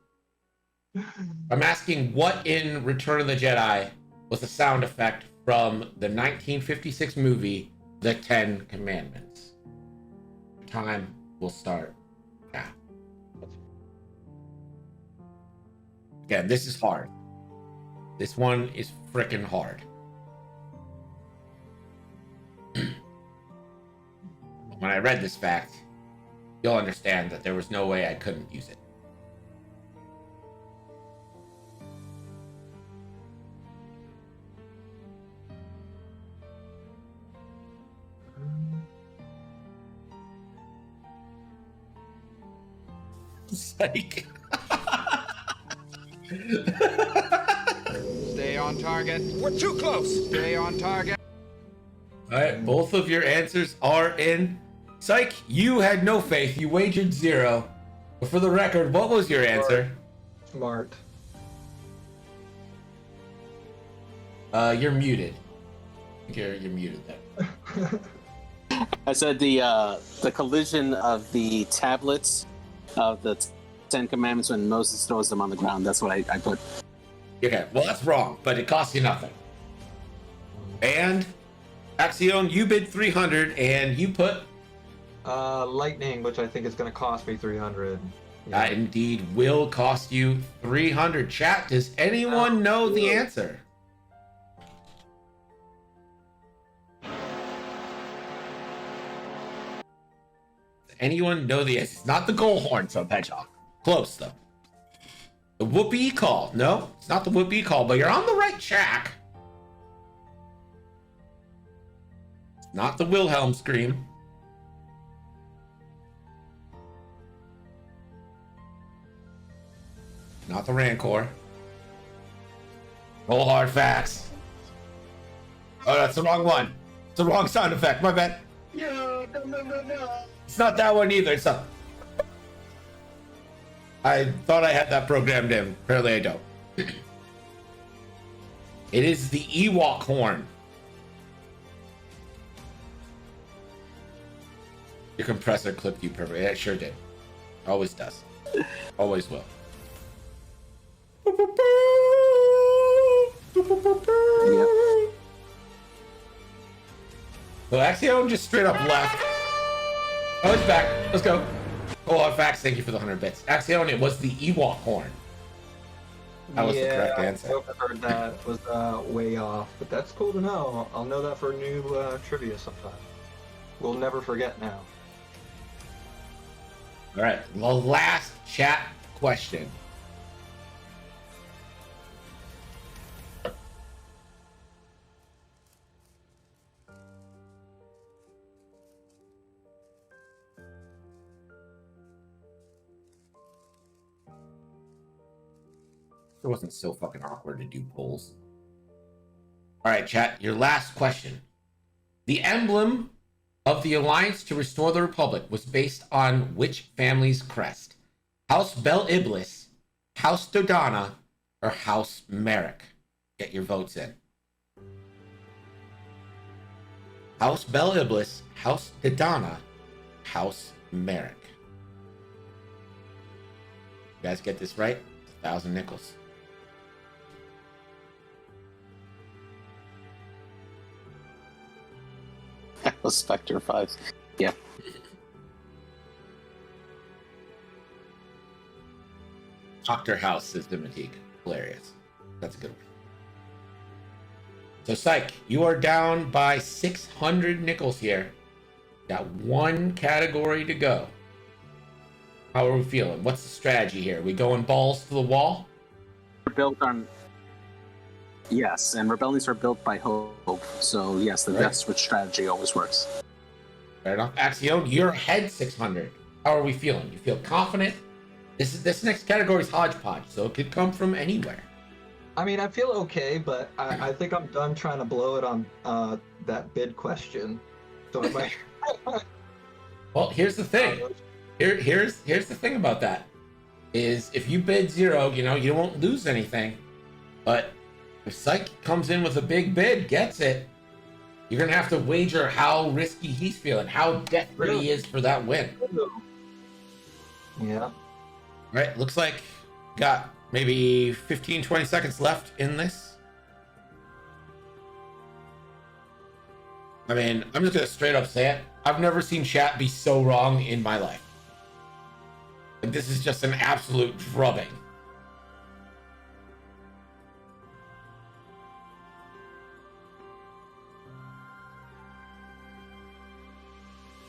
I'm asking what in Return of the Jedi was the sound effect from the 1956 movie The Ten Commandments? Time will start now. Again, this is hard. This one is freaking hard. When I read this fact, you'll understand that there was no way I couldn't use it. Psych. Stay on target. We're too close. Stay on target. All right, both of your answers are in. Psych, you had no faith. You wagered 0. But for the record, what was your answer? Smart. You're muted. You're muted there. I said the collision of the tablets of the Ten Commandments when Moses throws them on the ground. That's what I put. Okay, well, that's wrong, but it costs you nothing. And Axion, you bid 300, and you put Lightning, which I think is going to cost me 300. that indeed will cost you 300. Chat, does anyone know the answer? Does anyone know the answer? It's not the goal horn, so hedgehog. Close, though. The whoopee call. No, it's not the whoopee call, but you're on the right track. It's not the Wilhelm scream. Not the Rancor. Roll hard facts. Oh, that's the wrong one. It's the wrong sound effect. My bad. No. It's not that one either. It's not. I thought I had that programmed in. Apparently I don't. It is the Ewok horn. Your compressor clipped you perfectly. It sure did. Always does. Always will. Yep. So Axion just straight up left. Oh, it's back. Let's go. Oh, on facts, thank you for the 100 bits. Axion, it was the Ewok horn. That was the correct answer. I heard that was way off, but that's cool to know. I'll know that for new trivia sometime. We'll never forget now. All right, the last chat question. It wasn't so fucking awkward to do polls. All right, chat, your last question. The emblem of the Alliance to Restore the Republic was based on which family's crest? House Bel Iblis, House Dodonna, or House Merrick? Get your votes in. House Bel Iblis, House Dodonna, House Merrick. You guys get this right? 1,000 nickels. That was Spectre 5. Yeah. Dr. House, says Dematique. Hilarious. That's a good one. So, Psych, you are down by 600 nickels here. Got one category to go. How are we feeling? What's the strategy here? We going balls to the wall? We're built on... Yes, and rebellions are built by hope. So, yes, the death switch strategy always works. Fair enough. Axion, you're ahead 600. How are we feeling? You feel confident? This next category is Hodgepodge, so it could come from anywhere. I mean, I feel okay, but I think I'm done trying to blow it on that bid question. So I might... Well, here's the thing. Here's the thing about that. Is if you bid 0, you won't lose anything. But if Psych comes in with a big bid, gets it, you're going to have to wager how risky he's feeling, how desperate he is for that win. Yeah. Right, looks like got maybe 15, 20 seconds left in this. I mean, I'm just going to straight up say it. I've never seen chat be so wrong in my life. Like, this is just an absolute drubbing.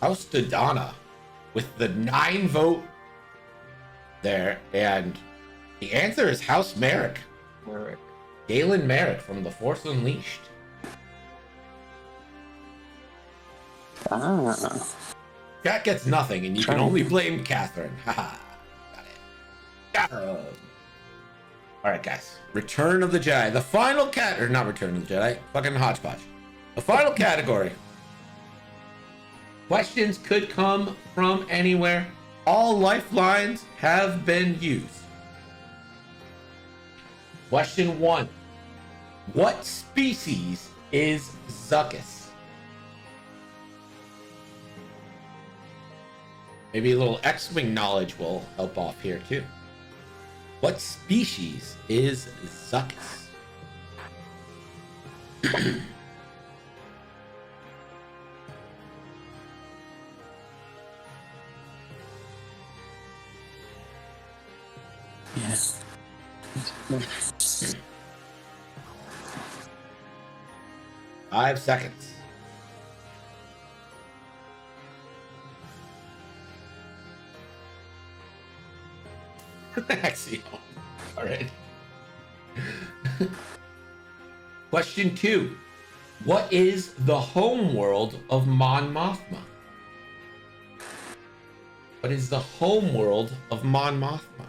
House Dodonna with the 9 vote there, and the answer is House Merrick. Galen Merrick from The Force Unleashed. Cat gets nothing, and you can only blame Catherine. Haha. Got it. All right, guys. Return of the Jedi. The final or not Return of the Jedi. Fucking Hodgepodge. The final category. Questions could come from anywhere. All lifelines have been used. Question 1. What species is Zuckus? Maybe a little X-Wing knowledge will help off here too. What species is Zuckus? Yes. 5 seconds. Axion. All right. Question 2. What is the home world of Mon Mothma? What is the home world of Mon Mothma?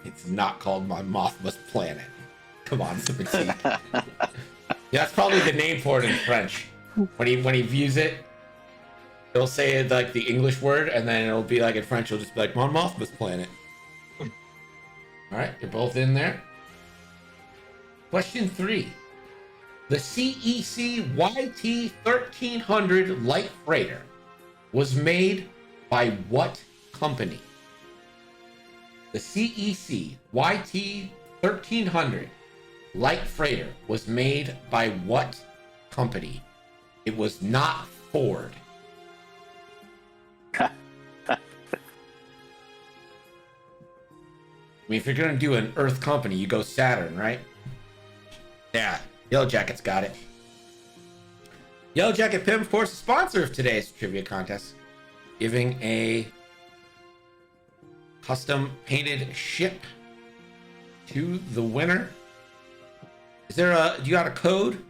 It's not called Mon Mothma's planet. Come on, Dematique. Yeah, that's probably the name for it in French. When he views it, it'll say it like the English word, and then it'll be like in French, it'll just be like Mon Mothma's planet. All right, you're both in there. Question 3. The CEC YT 1300 light freighter was made by what company? The CEC YT 1300 light freighter was made by what company? It was not Ford. mean, if you're gonna do an Earth company, you go Saturn, right? Yeah, Yellow Jacket's got it. Yellow Jacket Pim, of course, the sponsor of today's trivia contest, giving a custom painted ship to the winner. Is there a, you got a code,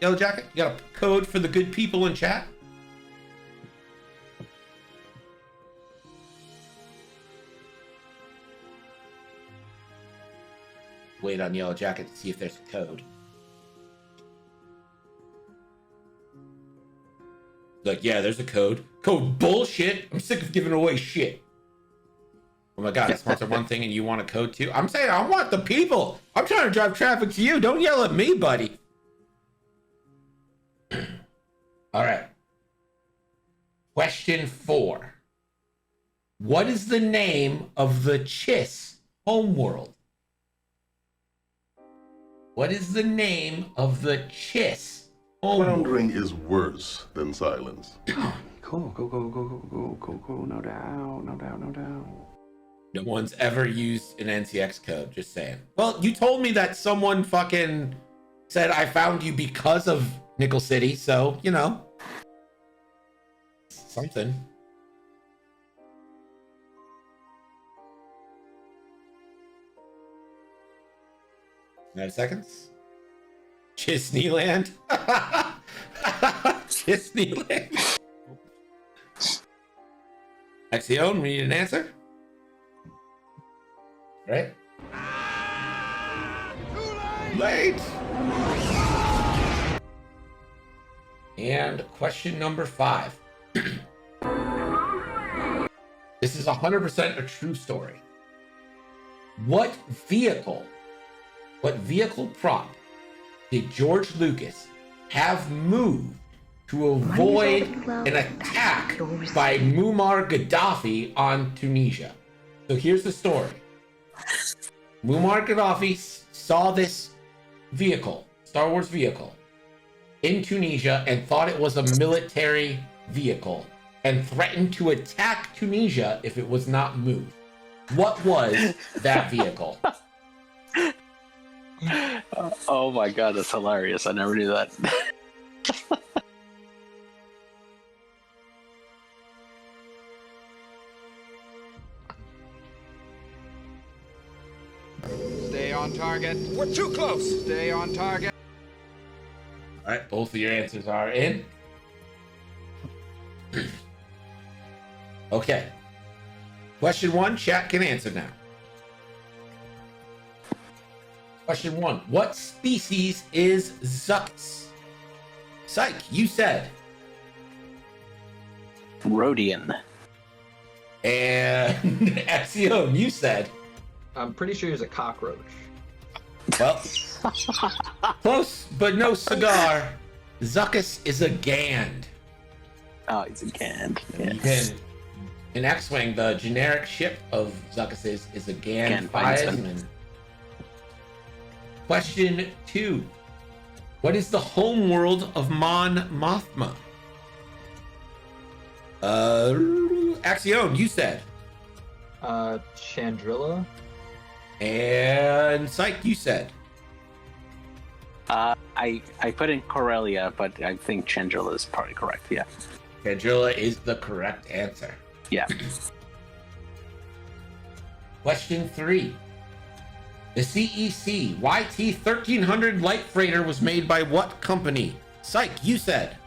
Yellow Jacket? You got a code for the good people in chat? Wait on Yellow Jacket to see if there's a code. Like, yeah, there's a code. Code bullshit. I'm sick of giving away shit. Oh my god, I sponsor one thing and you want a code too? I'm saying I want the people. I'm trying to drive traffic to you. Don't yell at me, buddy. All right. Question 4. What is the name of the Chiss homeworld? What is the name of the Chiss homeworld? Floundering is worse than silence. Cool. Go. No doubt. No one's ever used an NCX code, just saying. Well, you told me that someone fucking said I found you because of Nickel City, so, you know. Something. 9 seconds. Chisneyland. Chisneyland. Axion, we need an answer. Right? Late. And question number 5. This is 100% a true story. What vehicle prop did George Lucas have moved to avoid an attack by Muammar Gaddafi on Tunisia? So here's the story. Muammar Gaddafi saw this vehicle, Star Wars vehicle, in Tunisia and thought it was a military vehicle and threatened to attack Tunisia if it was not moved. What was that vehicle? Oh my god, that's hilarious. I never knew that. Stay on target. We're too close. Stay on target. All right, both of your answers are in. Okay. Question 1, chat can answer now. Question 1, what species is Zucks? Psych, you said. Rhodian. And Axion, you said. I'm pretty sure he's a cockroach. Well, close, but no cigar. Zuckus is a Gand. Oh, he's a Gand. You can, in X-Wing, the generic ship of Zuckus is a Gand Firesman. Question 2. What is the homeworld of Mon Mothma? Axion, you said. Chandrilla? And Psych, you said. I put in Corellia, but I think Chandrilla is probably correct, yeah. Chandrilla is the correct answer. Yeah. Question 3. The CEC YT-1300 light freighter was made by what company? Psych, you said.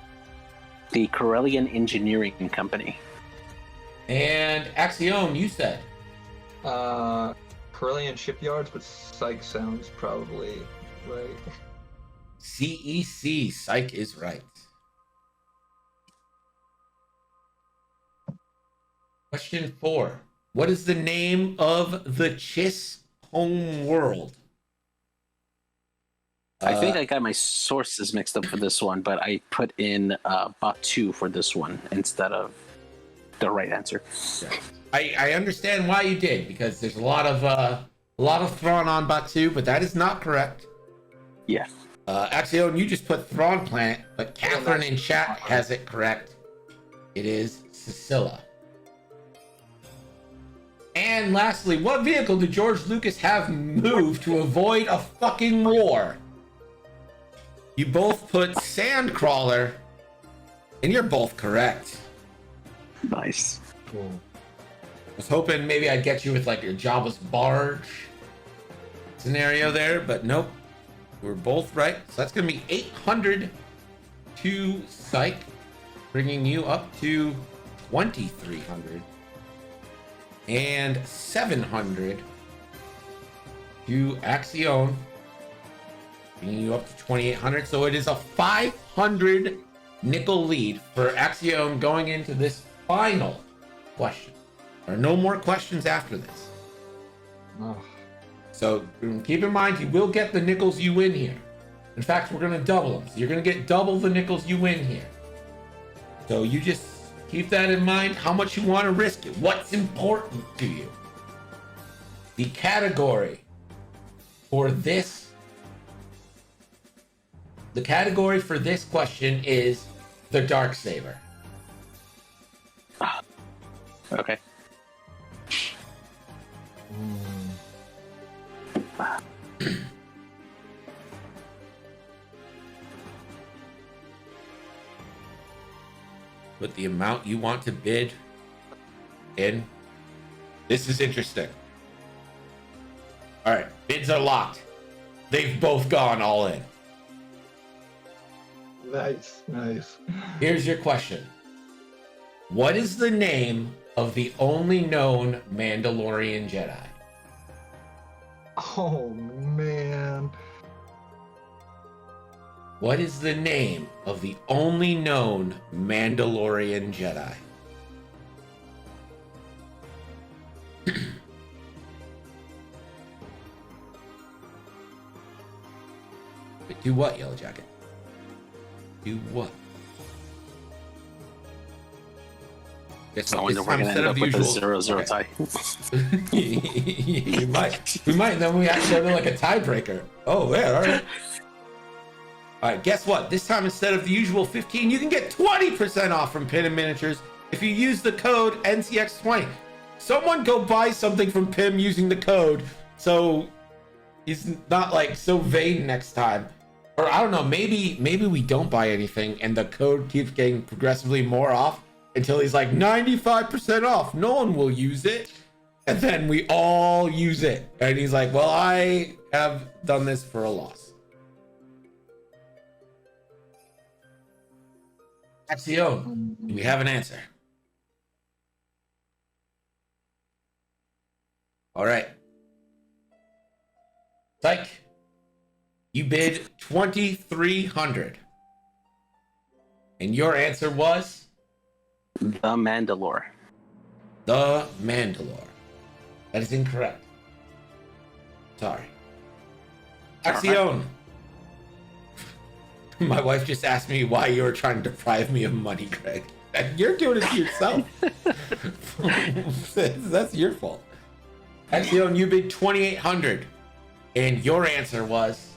The Corellian Engineering Company. And Axiom, you said. Corellian Shipyards, but Psych sounds probably right. CEC, Psych is right. Question 4. What is the name of the Chiss home world? I think I got my sources mixed up for this one, but I put in Batu for this one instead of the right answer. I understand why you did, because there's a lot of Thrawn on Batu, but that is not correct. Yeah. Axion, you just put Thrawn Planet, but Catherine in chat has it correct. It is Sicilla. And lastly, what vehicle did George Lucas have moved to avoid a fucking war? You both put Sandcrawler, and you're both correct. Nice. Cool. I was hoping maybe I'd get you with like your Jabba's barge scenario there, but nope. We're both right. So that's going to be 800 to Psych, bringing you up to 2,300. And 700 to Axion, bringing you up to 2,800. So it is a 500 nickel lead for Axion going into this final question. There are no more questions after this. Oh. So keep in mind, you will get the nickels you win here. In fact, we're going to double them. So you're going to get double the nickels you win here. So you just keep that in mind, how much you want to risk it. What's important to you? The category for this question is the Darksaber. Okay. With the amount you want to bid in. This is interesting. All right, bids are locked. They've both gone all in. Nice, nice. Here's your question. What is the name of the only known Mandalorian Jedi? Oh, man. What is the name of the only known Mandalorian Jedi? Wait, do what, Yellow Jacket? Do what? Guess what? We're This gonna time, instead end of up the with usual... a 0-0 tie. You might. We might. Then we actually have like a tiebreaker. Oh, yeah. All right. All right. Guess what? This time, instead of the usual 15, you can get 20% off from Pin and Miniatures if you use the code NCX20. Someone go buy something from Pim using the code, so he's not like so vain next time. Or I don't know. Maybe we don't buy anything, and the code keeps getting progressively more off until he's like 95% off. No one will use it. And then we all use it. And he's like, well, I have done this for a loss. Axion, do we have an answer? All right. Psych, you bid 2,300. And your answer was? The Mandalore. The Mandalore. That is incorrect. Sorry. Axion. My wife just asked me why you were trying to deprive me of money, Greg. And you're doing it to yourself. That's your fault. Axion, you bid 2,800. And your answer was?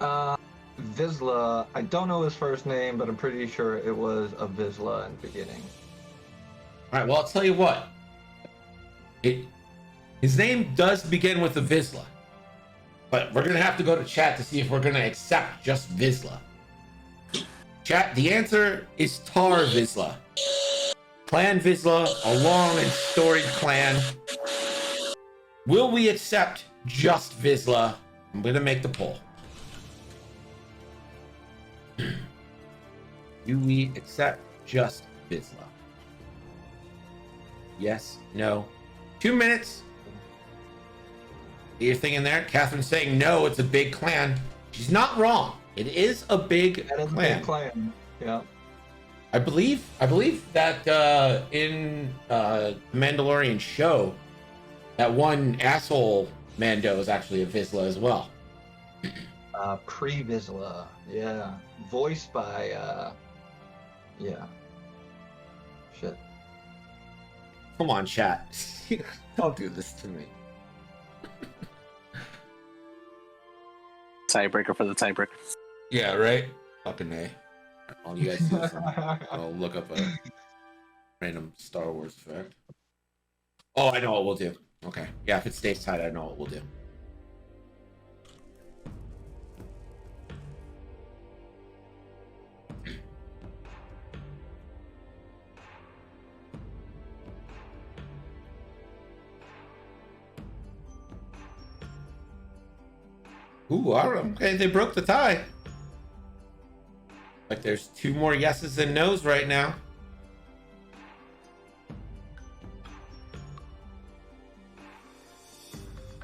Vizsla. I don't know his first name, but I'm pretty sure it was a Vizsla in the beginning. All right, well, I'll tell you what. His name does begin with a Vizsla. But we're going to have to go to chat to see if we're going to accept just Vizsla. Chat, the answer is Tar Vizsla. Clan Vizsla, a long and storied clan. Will we accept just Vizsla? I'm going to make the poll. Do we accept just Vizsla? Yes, no. 2 minutes. Get your thing in there. Catherine's saying no, it's a big clan. She's not wrong. It is a big That is clan. a big clan. Yeah. I believe that in the Mandalorian show, that one asshole Mando is actually a Vizsla as well. Pre-Vizsla. Yeah. Voiced by, yeah. Shit. Come on, chat. Don't do this to me. Tiebreaker for the tiebreaker. Yeah, right? Fucking A. All you guys do is I'll look up a random Star Wars fact. Oh, I know what we'll do. Okay. Yeah, if it stays tight, I know what we'll do. Ooh, all right. Okay, they broke the tie. Like there's 2 more yeses than nos right now.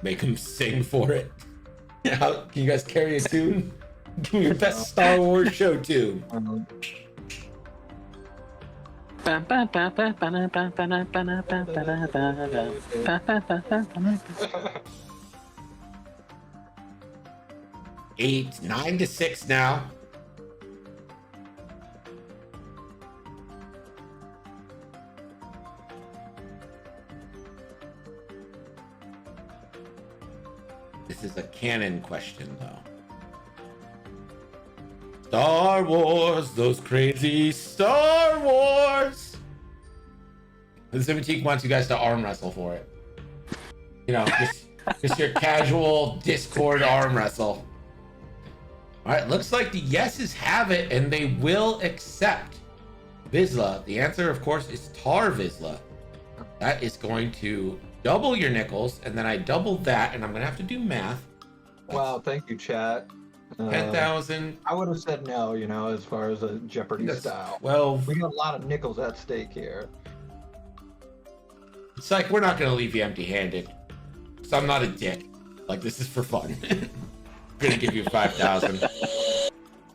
Make them sing for it. How, can you guys carry a tune? Give me your best Star Wars show tune. 9-6 now. This is a canon question, though. Star Wars, those crazy Star Wars. The Zimitique wants you guys to arm wrestle for it. You know, just your casual Discord arm wrestle. All right, looks like the yeses have it, and they will accept Vizsla. The answer, of course, is Tar Vizsla. That is going to double your nickels, and then I doubled that, and I'm gonna have to do math. Wow, thank you, chat. 10,000. I would have said no, you know, as far as a Jeopardy style. 12. We got a lot of nickels at stake here. It's like, we're not gonna leave you empty-handed. So I'm not a dick. Like, this is for fun. I'm gonna give you 5,000.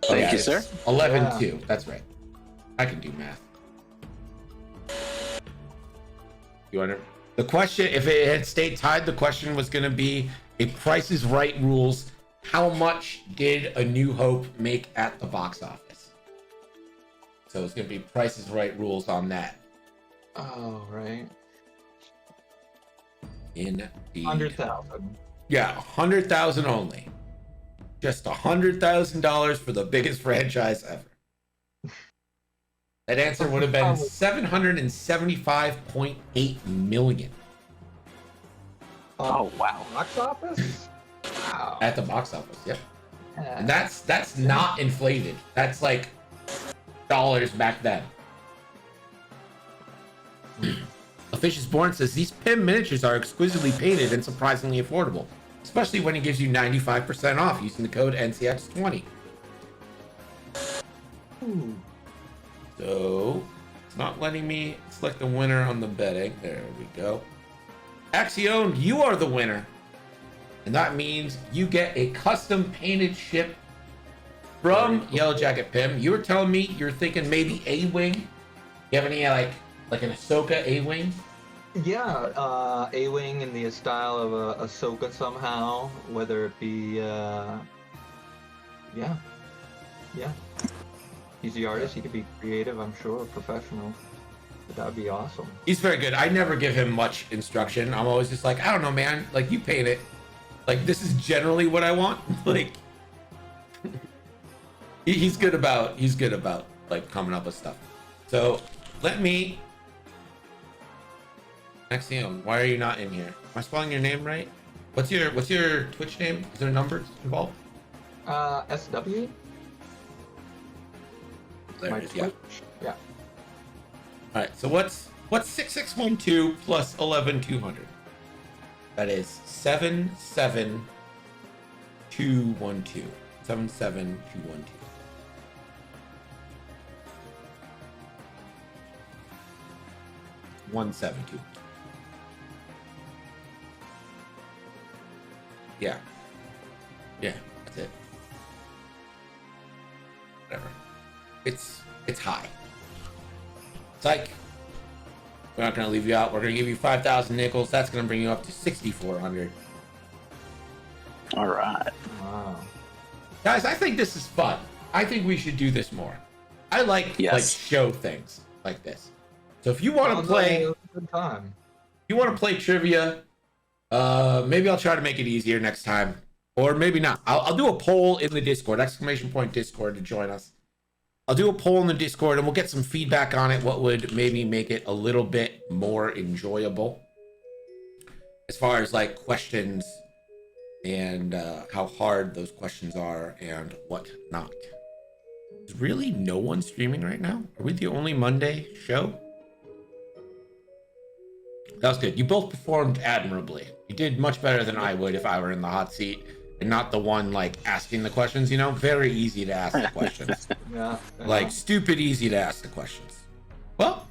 Thank you, sir. 11-2. That's right. I can do math. You want to? The question, if it had stayed tied, the question was going to be a Price is Right rules. How much did A New Hope make at the box office? So it's going to be Price is Right rules on that. Oh, right. Indeed. 100,000. Yeah, 100,000 only. Just $100,000 for the biggest franchise ever. That answer would have been $775.8 million. Oh, wow. Box office? Wow. At the box office, yep. Yeah. And that's not inflated. That's like dollars back then. A Fish is Born says these Pym miniatures are exquisitely painted and surprisingly affordable, especially when it gives you 95% off using the code NCX20. Ooh. So it's not letting me select the winner on the betting. There we go. Axion, you are the winner. And that means you get a custom painted ship from Yellow Jacket Pym. You were telling me you're thinking maybe A-Wing. You have any like an Ahsoka A-Wing? Yeah, A-Wing in the style of Ahsoka somehow, whether it be, yeah. He's the artist, he could be creative, I'm sure, professional. But that would be awesome. He's very good. I never give him much instruction. I'm always just like, I don't know, man. Like, you paint it. Like, this is generally what I want. Like, he's good about like coming up with stuff. So let me. Axiom, why are you not in here? Am I spelling your name right? What's your Twitch name? Is there numbers involved? SW? There My it is, yeah. Twitch? Yeah. All right. So what's 6612 plus 11200? That is 77212. 77212. One 7-2. Yeah. Yeah, that's it. Whatever. It's high. Psych. We're not gonna leave you out. We're gonna give you 5,000 nickels. That's gonna bring you up to 6,400. All right. Wow. Guys, I think this is fun. I think we should do this more. I like show things like this. So if you want to play, good time. you want to play trivia, maybe I'll try to make it easier next time, or maybe not. I'll do a poll in the Discord, ! Discord to join us. I'll do a poll in the Discord and we'll get some feedback on it. What would maybe make it a little bit more enjoyable? as far as like questions and how hard those questions are and what not. Is really no one streaming right now? Are we the only Monday show? That was good. You both performed admirably. You did much better than I would if I were in the hot seat and not the one like asking the questions, you know? Very easy to ask the questions. Yeah. Like stupid easy to ask the questions. Well,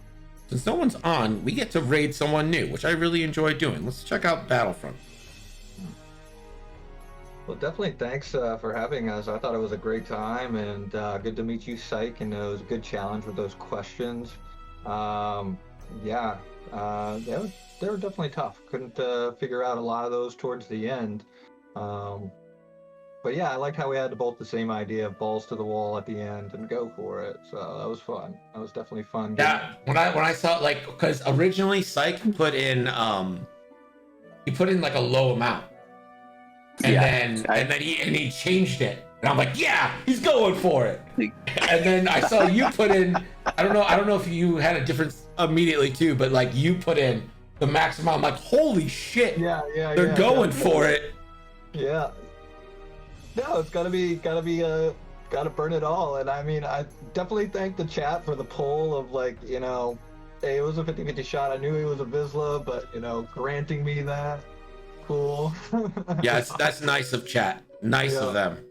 since no one's on, we get to raid someone new, which I really enjoy doing. Let's check out Battlefront. Well, definitely thanks for having us. I thought it was a great time, and good to meet you, Psych, and it was a good challenge with those questions. Yeah, they were definitely tough. Couldn't figure out a lot of those towards the end. But yeah, I liked how we had both the same idea of balls to the wall at the end and go for it. So that was fun. That was definitely fun. Yeah, when I saw like, because originally Psych put in he put in like a low amount. And then he changed it, and I'm like, yeah, he's going for it. And then I saw you put in, I don't know if you had a difference immediately too, but like you put in the maximum. I'm like, holy shit, they're going for it. Yeah. No, it's gotta burn it all. And I mean, I definitely thank the chat for the poll of like, you know, hey, it was a 50-50 shot. I knew he was a Vizsla, but you know, granting me that. Cool. Yeah, that's nice of chat. Nice of them.